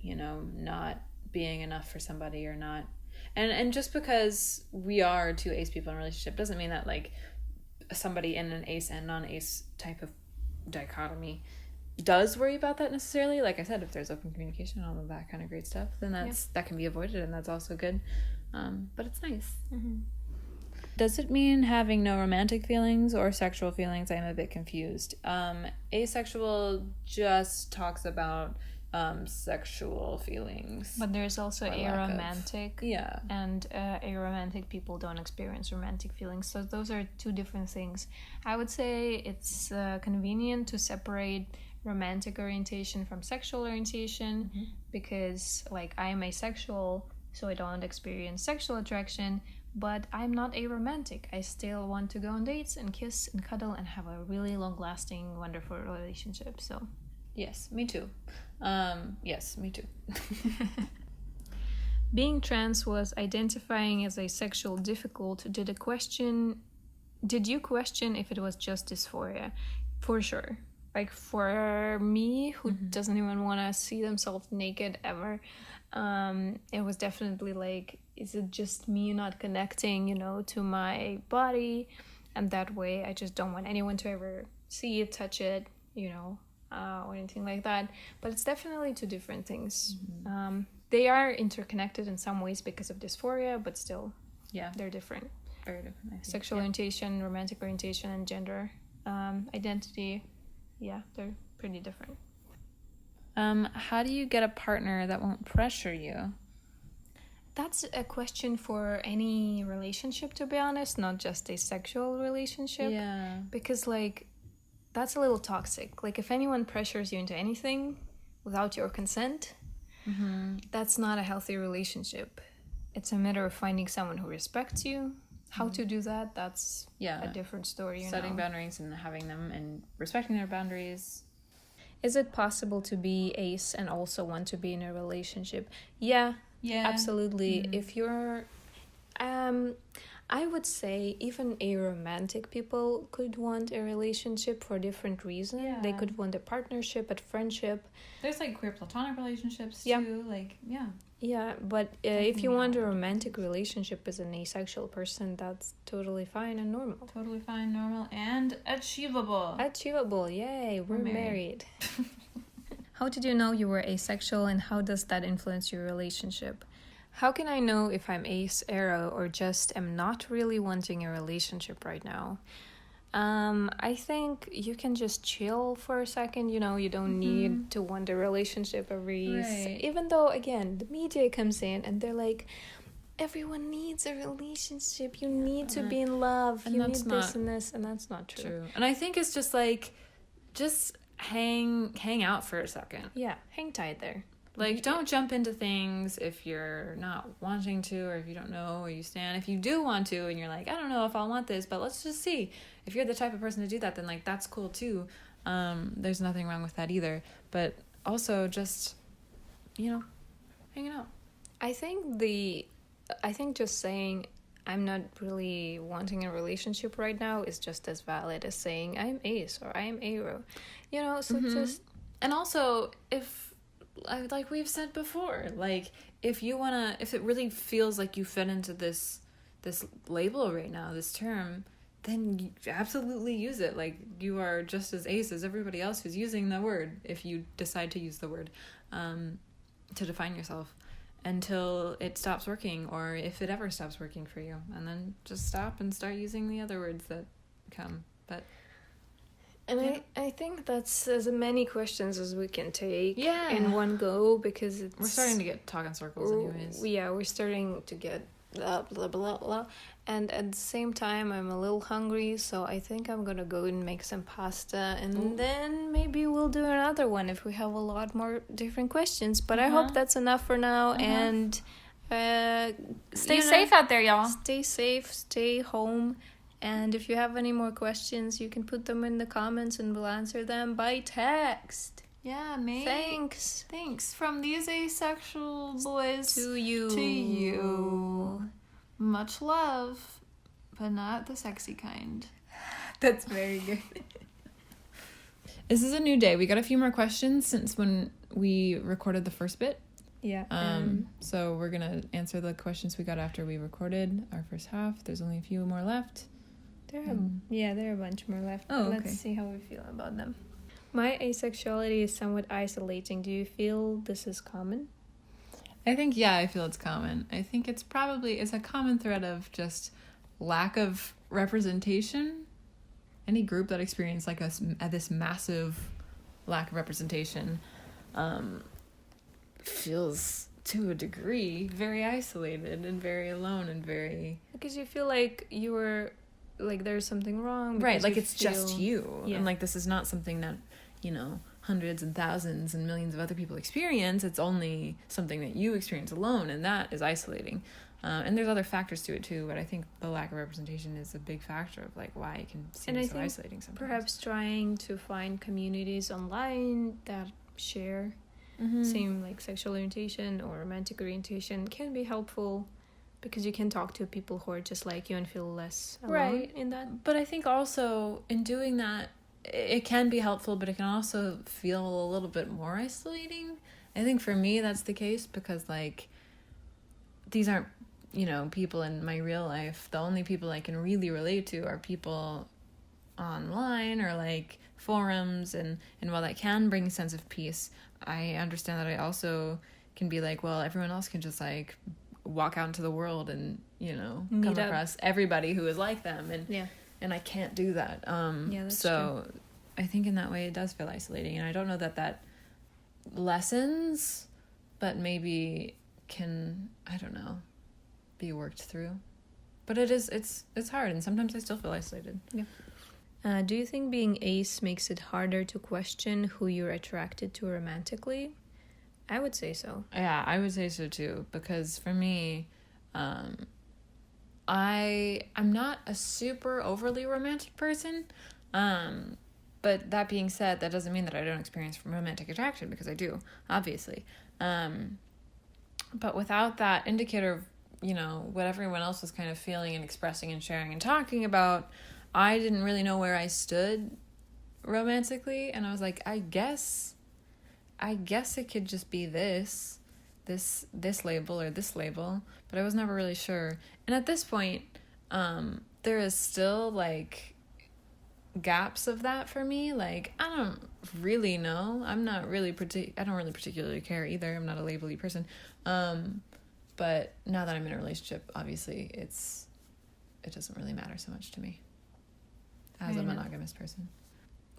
not being enough for somebody or not. And just because we are two ace people in a relationship doesn't mean that like somebody in an ace and non-ace type of dichotomy does worry about that necessarily. Like I said, if there's open communication and all of that kind of great stuff, then that can be avoided, and that's also good. But it's nice. Mm-hmm. Does it mean having no romantic feelings or sexual feelings? I'm a bit confused. Asexual just talks about sexual feelings, but there's also aromantic. Yeah. And aromantic people don't experience romantic feelings, so those are two different things. I would say it's convenient to separate romantic orientation from sexual orientation, because like I'm asexual, so I don't experience sexual attraction, but I'm not aromantic. I still want to go on dates and kiss and cuddle and have a really long-lasting, wonderful relationship. So yes, me too. Yes, me too. Being trans was identifying as asexual difficult. Did you question if it was just dysphoria? For sure. Like for me, who doesn't even want to see themselves naked ever, it was definitely like, is it just me not connecting, to my body? And that way I just don't want anyone to ever see it, touch it, or anything like that. But it's definitely two different things. They are interconnected in some ways because of dysphoria, but still, they're different. Very different. Sexual orientation, romantic orientation, and gender identity, they're pretty different. How do you get a partner that won't pressure you? That's a question for any relationship, to be honest, not just a sexual relationship. Yeah. Because, like, that's a little toxic. Like, if anyone pressures you into anything without your consent, that's not a healthy relationship. It's a matter of finding someone who respects you. How to do that, that's a different story. Setting boundaries and having them and respecting their boundaries. Is it possible to be ace and also want to be in a relationship? Yeah, absolutely. If you're... I would say even aromantic people could want a relationship for different reasons. Yeah. They could want a partnership, a friendship. There's like queer platonic relationships too. Like, Yeah, but if you want a romantic relationship as an asexual person, that's totally fine and normal. Totally fine, normal, and achievable. Achievable, yay, we're married. How did you know you were asexual, and how does that influence your relationship? How can I know if I'm ace, aro, or just am not really wanting a relationship right now? I think you can just chill for a second. You don't need to want a relationship every... Even though, again, the media comes in and they're like, everyone needs a relationship. You need to be in love. And you need that's this and this, and that's not true. And I think it's just like, just hang out for a second. Yeah, hang tight there. Like, don't jump into things if you're not wanting to, or if you don't know where you stand. If you do want to, and you're like, I don't know if I'll want this, but let's just see. If you're the type of person to do that, then, like, that's cool, too. There's nothing wrong with that either. But also just, hanging out. I think just saying, I'm not really wanting a relationship right now is just as valid as saying, I'm ace, or I am aro. So just... And also, like we've said before, like, if it really feels like you fit into this label right now, this term, then you absolutely use it. Like, you are just as ace as everybody else who's using the word, if you decide to use the word to define yourself, until it stops working, or if it ever stops working for you, and then just stop and start using the other words that come. But I think that's as many questions as we can take in one go, because we're starting to get talk in circles anyways. Yeah, we're starting to get blah, blah, blah, blah. And at the same time, I'm a little hungry, so I think I'm gonna go and make some pasta, and then maybe we'll do another one if we have a lot more different questions. But I hope that's enough for now, and stay safe out there, y'all. Stay safe, stay home. And if you have any more questions, you can put them in the comments and we'll answer them by text. Yeah, mate. Thanks from these asexual boys to you. Much love, but not the sexy kind. That's very good. This is a new day. We got a few more questions since when we recorded the first bit. Yeah. So we're gonna answer the questions we got after we recorded our first half. There's only a few more left. There are a bunch more left. Oh, okay. Let's see how we feel about them. My asexuality is somewhat isolating. Do you feel this is common? I think, I feel it's common. I think it's a common thread of just lack of representation. Any group that experiences like this massive lack of representation feels, to a degree, very isolated and very alone and very... Because you feel like you were... like there's something wrong. Right, like it's just you. Yeah. And like this is not something that, hundreds and thousands and millions of other people experience. It's only something that you experience alone, and that is isolating. And there's other factors to it too, but I think the lack of representation is a big factor of like why it can seem so isolating sometimes. Perhaps trying to find communities online that share same like sexual orientation or romantic orientation can be helpful, because you can talk to people who are just like you and feel less alone in that. But I think also in doing that, it can be helpful, but it can also feel a little bit more isolating. I think for me that's the case, because like these aren't, people in my real life. The only people I can really relate to are people online or like forums, and while that can bring a sense of peace, I understand that I also can be like, well, everyone else can just like walk out into the world and come across everybody who is like them, and I can't do that. That's so true. I think in that way it does feel isolating, and I don't know that lessens, but maybe can, I don't know, be worked through. But it's hard, and sometimes I still feel isolated. Do you think being ace makes it harder to question who you're attracted to romantically? I would say so. Yeah, I would say so too, because for me, I'm not a super overly romantic person, but that being said, that doesn't mean that I don't experience romantic attraction, because I do, obviously. But without that indicator of, what everyone else was kind of feeling and expressing and sharing and talking about, I didn't really know where I stood romantically, and I was like, I guess it could just be this label or this label, but I was never really sure. And at this point, there is still like gaps of that for me. Like, I don't really know. I don't really particularly care either. I'm not a label-y person. But now that I'm in a relationship, obviously it doesn't really matter so much to me as a monogamous person.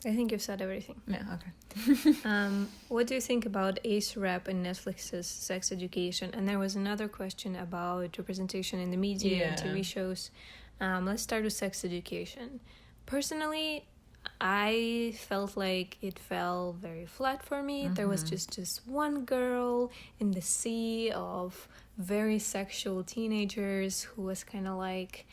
I think you've said everything. Yeah, okay. What do you think about Ace Rep and Netflix's sex education? And there was another question about representation in the media and TV shows. Let's start with sex education. Personally, I felt like it fell very flat for me. There was just one girl in the sea of very sexual teenagers who was kind of like,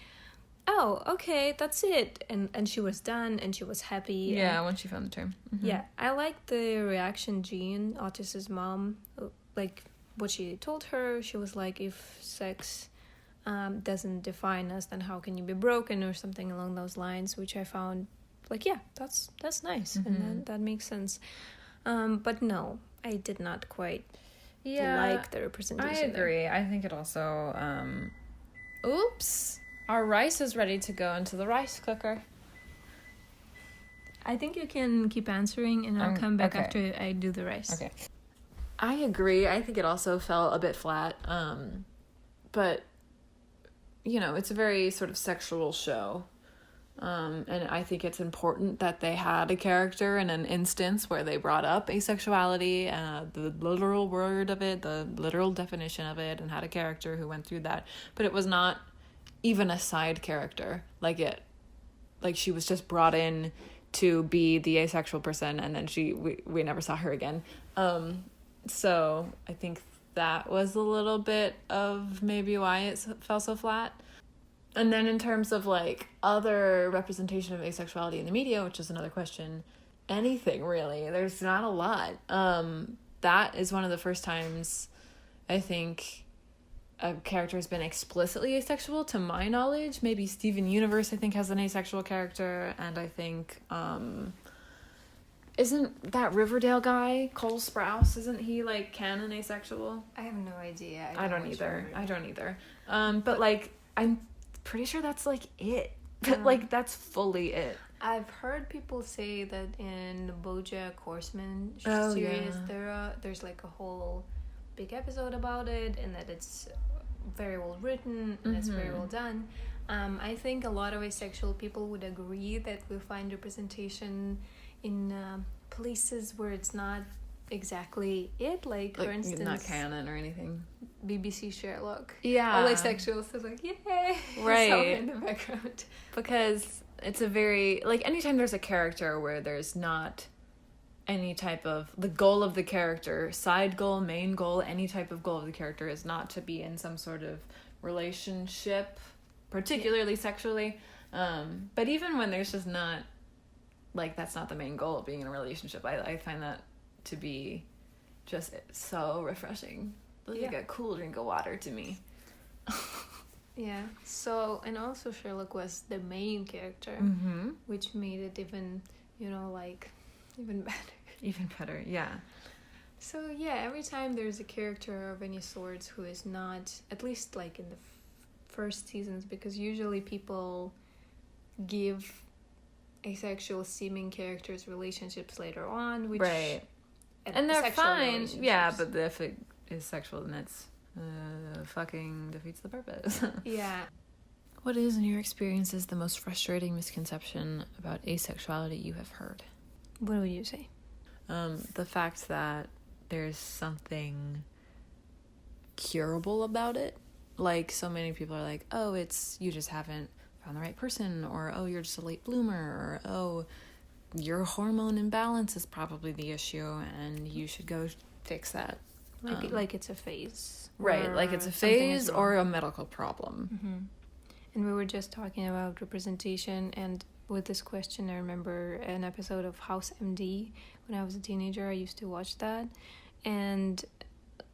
oh, okay, that's it. And she was done and she was happy. Yeah, once she found the term. Yeah, I liked the reaction Jean, Otis's mom, like what she told her. She was like, if sex doesn't define us, then how can you be broken, or something along those lines, which I found like, yeah, that's nice. And that makes sense. But no, I did not quite like the representation. I agree. There. I think it also oops, our rice is ready to go into the rice cooker. I think you can keep answering and I'll come back okay. after I do the rice. Okay. I agree. I think it also fell a bit flat. But you know, it's a very sort of sexual show. And I think it's important that they had a character in an instance where they brought up asexuality, the literal word of it, the literal definition of it, and had a character who went through that. But it was not even a side character. Like she was just brought in to be the asexual person, and then we never saw her again. So I think that was a little bit of maybe why it fell so flat. And then in terms of like other representation of asexuality in the media, which is another question, anything really, there's not a lot. That is one of the first times I think a character has been explicitly asexual to my knowledge. Maybe Steven Universe I think has an asexual character, and I think isn't that Riverdale guy, Cole Sprouse, isn't he like canon asexual? I have no idea. I don't either. But like I'm pretty sure that's like it. Like that's fully it. I've heard people say that in the BoJack Horseman series, there's like a whole big episode about it, and that it's very well written and it's very well done. I think a lot of asexual people would agree that we find representation in places where it's not exactly it, like for instance, not canon or anything. BBC Sherlock. Yeah, all asexuals are like, yay, right in the background, because it's a very like anytime there's a character where there's not any type of the goal of the character, side goal, main goal, any type of goal of the character is not to be in some sort of relationship, particularly sexually. But even when there's just not like that's not the main goal of being in a relationship, I find that to be just so refreshing. Like a cool drink of water to me. Yeah. So, and also Sherlock was the main character, which made it even, even better. Even better, yeah. So yeah, every time there's a character of any sort who is not, at least like in the first seasons, because usually people give asexual seeming characters relationships later on, which right. And they're fine, yeah, but if it is sexual, then it's fucking defeats the purpose. Yeah. What is, in your experiences, the most frustrating misconception about asexuality you have heard? What would you say? The fact that there's something curable about it. Like, so many people are like, oh, it's, you just haven't found the right person, or, oh, you're just a late bloomer, or, oh, your hormone imbalance is probably the issue, and you should go fix that. Like it's a phase. Right, like it's a phase or a medical problem. Mm-hmm. And we were just talking about representation, and with this question, I remember an episode of House MD. When I was a teenager, I used to watch that, and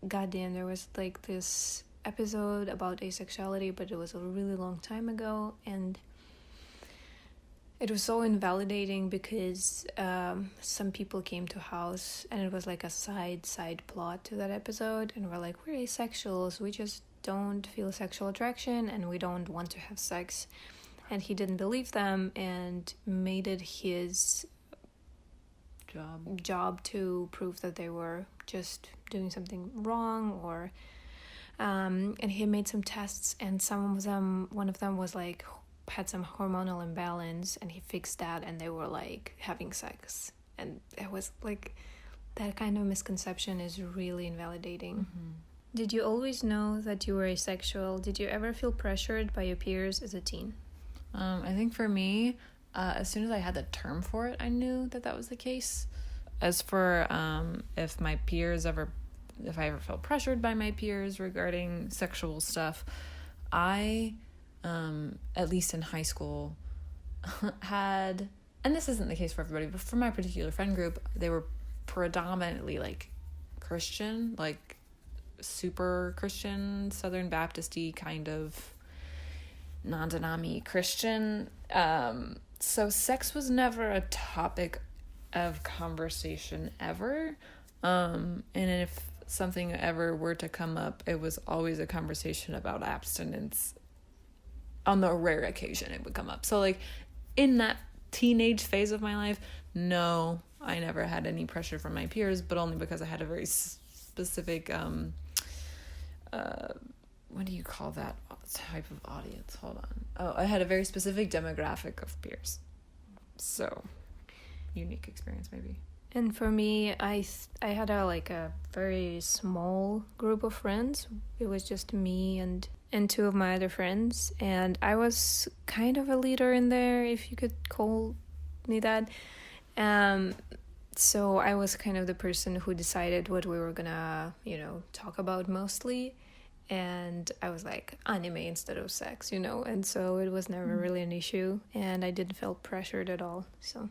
goddamn, there was like this episode about asexuality, but it was a really long time ago, and it was so invalidating because some people came to House, and it was like a side plot to that episode, and we're like, we're asexuals, we just don't feel sexual attraction, and we don't want to have sex. And he didn't believe them and made it his job to prove that they were just doing something wrong, or and he made some tests, and one of them was like, had some hormonal imbalance, and he fixed that, and they were like having sex. And it was like, that kind of misconception is really invalidating. Mm-hmm. Did you always know that you were asexual? Did you ever feel pressured by your peers as a teen? I think for me, as soon as I had the term for it, I knew that was the case. As for if I ever felt pressured by my peers regarding sexual stuff, I, at least in high school, had, and this isn't the case for everybody, but for my particular friend group, they were predominantly like Christian, like super Christian, Southern Baptist-y kind of non-denomy Christian. So sex was never a topic of conversation ever. And if something ever were to come up, it was always a conversation about abstinence. On the rare occasion it would come up. So like in that teenage phase of my life, no, I never had any pressure from my peers, but only because I had a very specific, what do you call that type of audience? Hold on. Oh, I had a very specific demographic of peers. So, unique experience maybe. And for me, I had a very small group of friends. It was just me and two of my other friends, and I was kind of a leader in there, if you could call me that. So I was kind of the person who decided what we were gonna, talk about mostly. And I was like anime instead of sex, and so it was never really an issue, and I didn't feel pressured at all. So,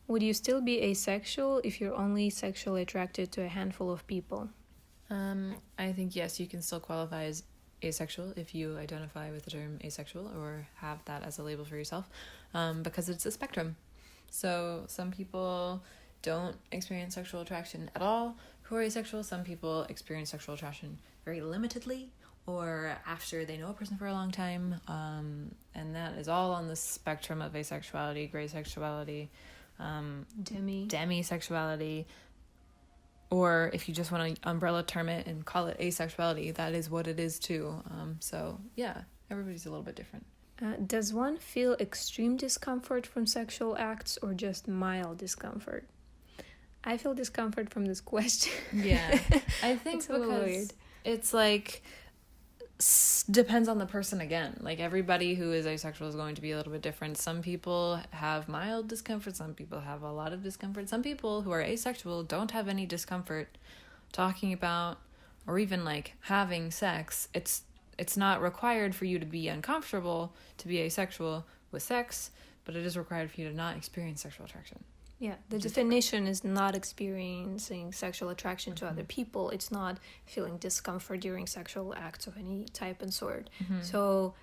would you still be asexual if you're only sexually attracted to a handful of people? I think yes, you can still qualify as asexual if you identify with the term asexual or have that as a label for yourself, because it's a spectrum. So some people don't experience sexual attraction at all who are asexual. Some people experience sexual attraction very limitedly or after they know a person for a long time, and that is all on the spectrum of asexuality, gray sexuality, demisexuality, or if you just want to umbrella term it and call it asexuality, that is what it is too. So yeah, everybody's a little bit different. Does one feel extreme discomfort from sexual acts or just mild discomfort? I feel discomfort from this question. Yeah, I think it's a little weird. It's like depends on the person again. Like everybody who is asexual is going to be a little bit different. Some people have mild discomfort, some people have a lot of discomfort. Some people who are asexual don't have any discomfort talking about or even like having sex. It's not required for you to be uncomfortable to be asexual with sex, but it is required for you to not experience sexual attraction. Yeah, the definition is not experiencing sexual attraction to other people. It's not feeling discomfort during sexual acts of any type and sort. So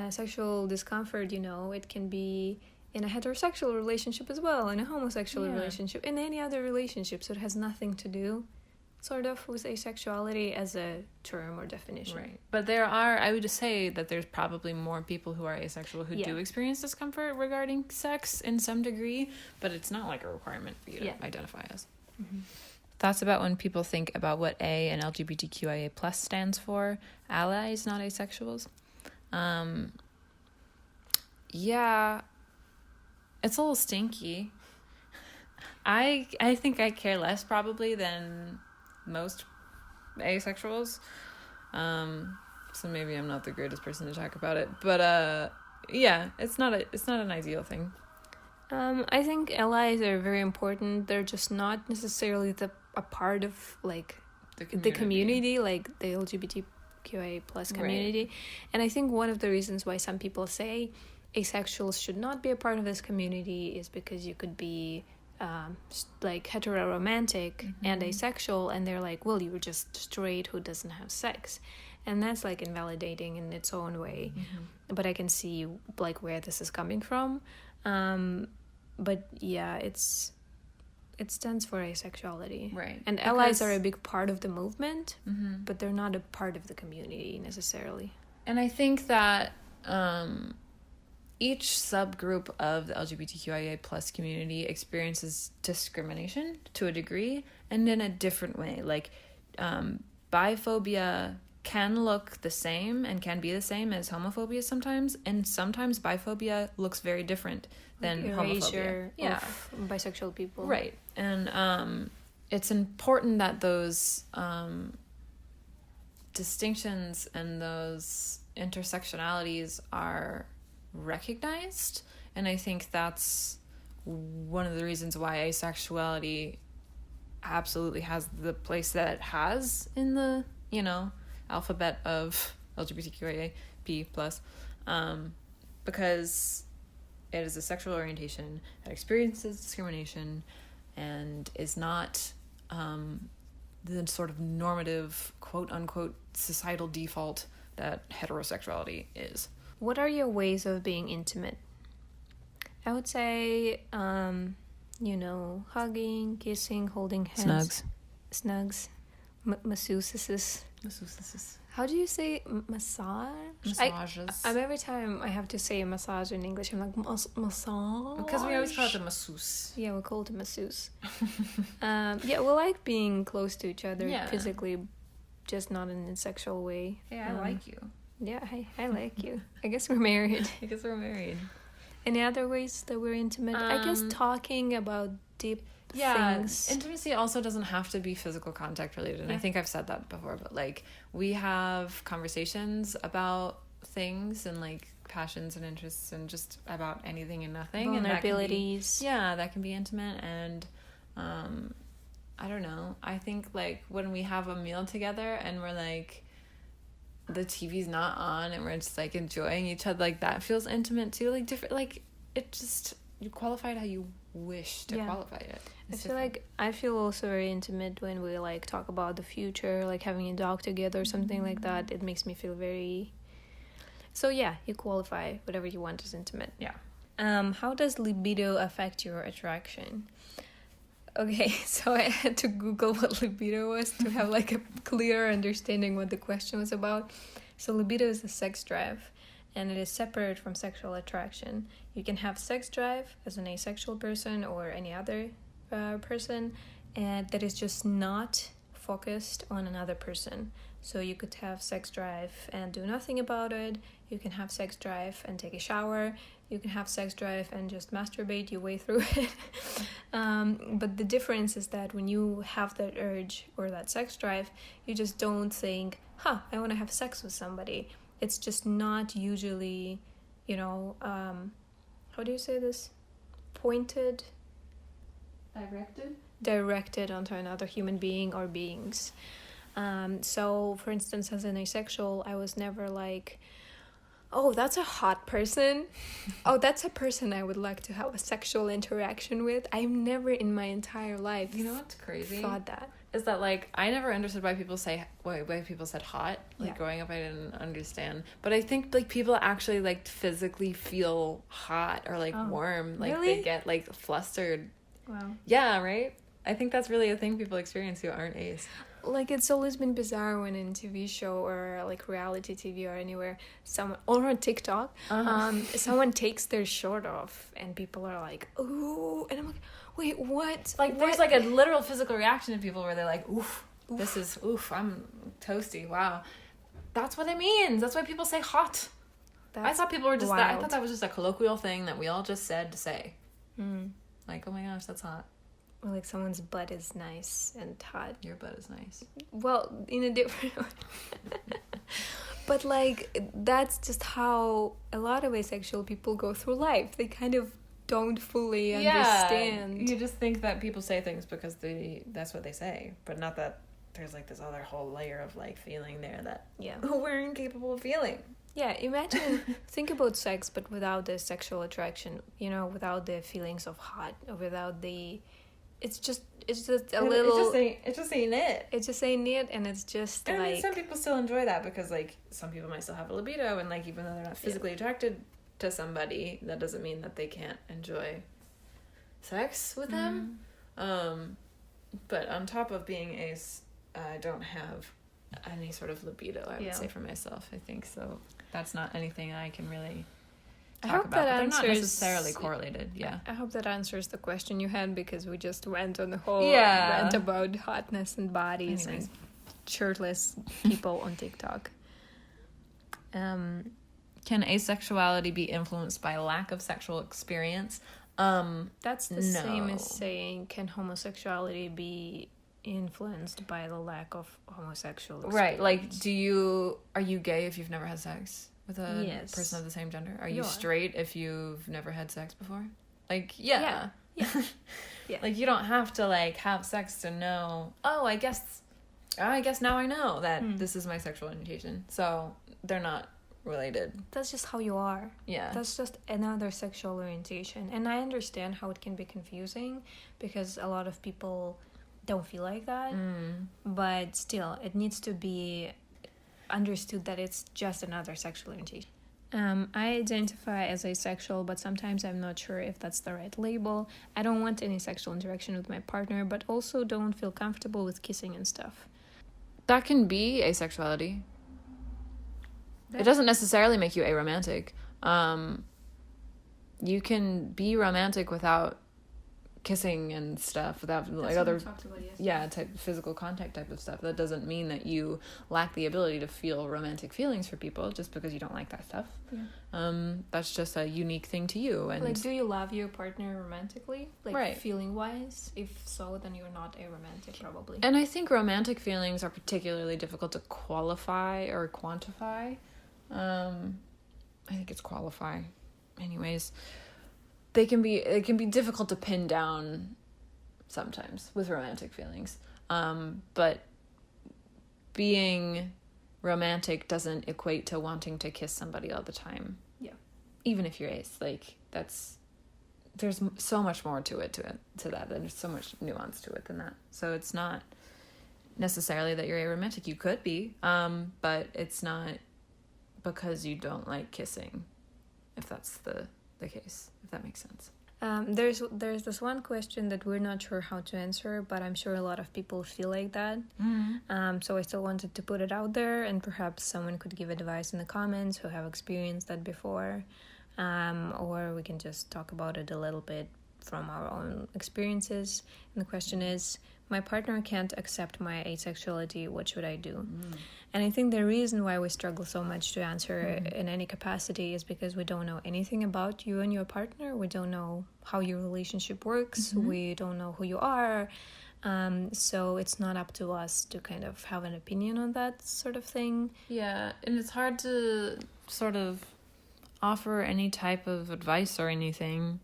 sexual discomfort, it can be in a heterosexual relationship as well, in a homosexual relationship, in any other relationship. So it has nothing to do sort of with asexuality as a term or definition. Right. But I would just say that there's probably more people who are asexual who do experience discomfort regarding sex in some degree, but it's not like a requirement for you to identify as. Thoughts about when people think about what A and LGBTQIA plus stands for? Allies, not asexuals. Yeah, it's a little stinky. I think I care less probably than most asexuals, so maybe I'm not the greatest person to talk about it, but yeah, it's not an ideal thing. I think allies are very important. They're just not necessarily a part of like the community, like the LGBTQIA plus community. Right. And I think one of the reasons why some people say asexuals should not be a part of this community is because you could be like heteroromantic and asexual, and they're like, well, you're just straight who doesn't have sex, and that's like invalidating in its own way. But I can see like where this is coming from, but yeah, it stands for asexuality, right? And allies are a big part of the movement, but they're not a part of the community necessarily. And I think that each subgroup of the LGBTQIA plus community experiences discrimination to a degree and in a different way. Like biphobia can look the same and can be the same as homophobia sometimes, and sometimes biphobia looks very different than homophobia. Yeah, of bisexual people. Right. And it's important that those distinctions and those intersectionalities are recognized, and I think that's one of the reasons why asexuality absolutely has the place that it has in the, you know, alphabet of LGBTQIA+, because it is a sexual orientation that experiences discrimination and is not the sort of normative, quote-unquote, societal default that heterosexuality is. What are your ways of being intimate? I would say, hugging, kissing, holding hands. Snugs. Masseuses. How do you say massage? Massages. Every time I have to say massage in English, I'm like, massage? Because we always call it a masseuse. Yeah, we call it a masseuse. We like being close to each other physically, just not in a sexual way. Hey, I like you. Yeah, I like you. I guess we're married. Any other ways that we're intimate? I guess talking about deep things. Intimacy also doesn't have to be physical contact related, and I think I've said that before, but like we have conversations about things and like passions and interests and just about anything and nothing, vulnerabilities. And that can be intimate. And I don't know, I think like when we have a meal together and we're like, the TV's not on and we're just like enjoying each other, like that feels intimate too. Like different, like it just, you qualify it how you wish to qualify it. I feel also very intimate when we like talk about the future, like having a dog together or something like that. It makes me feel very, so yeah, you qualify whatever you want as intimate. How does libido affect your attraction? Okay, so I had to Google what libido was to have like a clear understanding what the question was about. So libido is a sex drive, and it is separate from sexual attraction. You can have sex drive as an asexual person or any other person, and that is just not focused on another person. So you could have sex drive and do nothing about it. You can have sex drive and take a shower. You can have sex drive and just masturbate your way through it. But the difference is that when you have that urge or that sex drive, you just don't think, I want to have sex with somebody. It's just not usually, how do you say this? Pointed? Directed onto another human being or beings. So, for instance, as an asexual, I was never like, oh, that's a hot person. Oh, that's a person I would like to have a sexual interaction with. I've never in my entire life, you know what's crazy? Thought that. Is that like, I never understood why people said hot. Like growing up, I didn't understand. But I think like people actually like physically feel hot or like warm. Like really? They get like flustered. Wow. Yeah, right? I think that's really a thing people experience who aren't ace. Like, it's always been bizarre when in TV show or like reality TV or anywhere, someone, or on TikTok, someone takes their shirt off and people are like, ooh, and I'm like, wait, what? Like, there's like a literal physical reaction to people where they're like, oof. This is, I'm toasty, wow. That's what it means. That's why people say hot. I thought people were just, I thought that was just a colloquial thing that we all just said to say. Like, oh my gosh, that's hot. Or like someone's butt is nice and hot. Your butt is nice. Well, in a different way. But like, that's just how a lot of asexual people go through life. They kind of don't fully understand. You just think that people say things because that's what they say, but not that there's like this other whole layer of like feeling there that we're incapable of feeling. Yeah, imagine, think about sex, but without the sexual attraction, without the feelings of hot, or without the, it's just a little... It's just ain't it. It's just ain't it, and it's just and like... I mean, some people still enjoy that because, like, some people might still have a libido, and, like, even though they're not physically attracted to somebody, that doesn't mean that they can't enjoy sex with them. But on top of being ace, I don't have any sort of libido, I would say, for myself, I think, so that's not anything I can really talk about, but they're not necessarily correlated. I hope that answers the question you had, because we just went on the whole rant about hotness and bodies. Anyways. shirtless people on TikTok. Can asexuality be influenced by lack of sexual experience? That's the same as saying, can homosexuality be influenced by the lack of homosexual experience? Right, like, are you gay if you've never had sex with a Yes. person of the same gender? Are You you are. straight if you've never had sex before? Like, yeah. Yeah. Yeah. Like, you don't have to, like, have sex to know, oh, I guess now I know that this is my sexual orientation. So, they're not related. That's just how you are. Yeah. That's just another sexual orientation. And I understand how it can be confusing because a lot of people don't feel like that. But still, it needs to be understood that it's just another sexual orientation. I identify as asexual, but sometimes I'm not sure if that's the right label. I don't want any sexual interaction with my partner, but also don't feel comfortable with kissing and stuff. That can be asexuality. It doesn't necessarily make you aromantic. You can be romantic without kissing and stuff, without like other physical contact type of stuff. That doesn't mean that you lack the ability to feel romantic feelings for people just because you don't like that stuff. That's just a unique thing to you. And like, do you love your partner romantically, like right. feeling wise? If so, then you're not aromantic probably. And I think romantic feelings are particularly difficult to qualify or quantify. I think it's qualify. Anyways, it can be difficult to pin down sometimes with romantic feelings. But being romantic doesn't equate to wanting to kiss somebody all the time. Yeah. Even if you're ace, like there's so much more to that. There's so much nuance to it than that. So it's not necessarily that you're aromantic. You could be, but it's not because you don't like kissing, if that's the case, if that makes sense. There's this one question that we're not sure how to answer, but I'm sure a lot of people feel like that. So I still wanted to put it out there, and perhaps someone could give advice in the comments who have experienced that before, or we can just talk about it a little bit from our own experiences. And the question is, my partner can't accept my asexuality, what should I do? And I think the reason why we struggle so much to answer in any capacity is because we don't know anything about you and your partner. We don't know how your relationship works. We don't know who you are. So it's not up to us to kind of have an opinion on that sort of thing. Yeah, and it's hard to sort of offer any type of advice or anything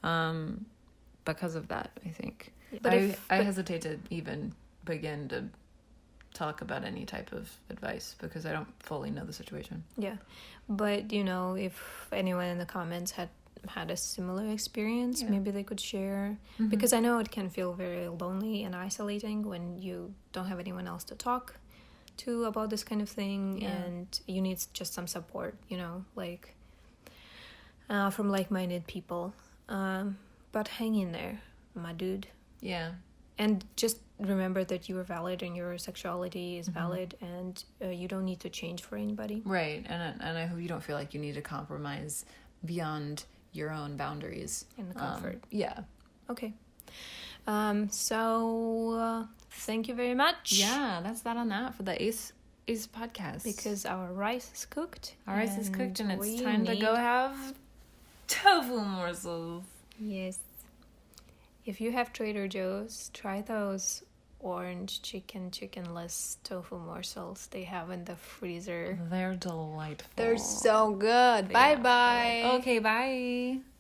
because of that, I think. But I hesitate to even begin to talk about any type of advice because I don't fully know the situation. Yeah, but if anyone in the comments had a similar experience, maybe they could share, because I know it can feel very lonely and isolating when you don't have anyone else to talk to about this kind of thing, and you need just some support, like from like-minded people. But hang in there, my dude. Yeah. And just remember that you are valid and your sexuality is valid, and you don't need to change for anybody. Right. And I hope you don't feel like you need to compromise beyond your own boundaries. And the comfort. Yeah. Okay. So thank you very much. Yeah, that's that on that for the Ace podcast. Because our rice is cooked. Our rice is cooked and it's time to go have tofu morsels. Yes. If you have Trader Joe's, try those orange chickenless tofu morsels they have in the freezer. They're delightful. They're so good. Bye-bye. Okay, bye.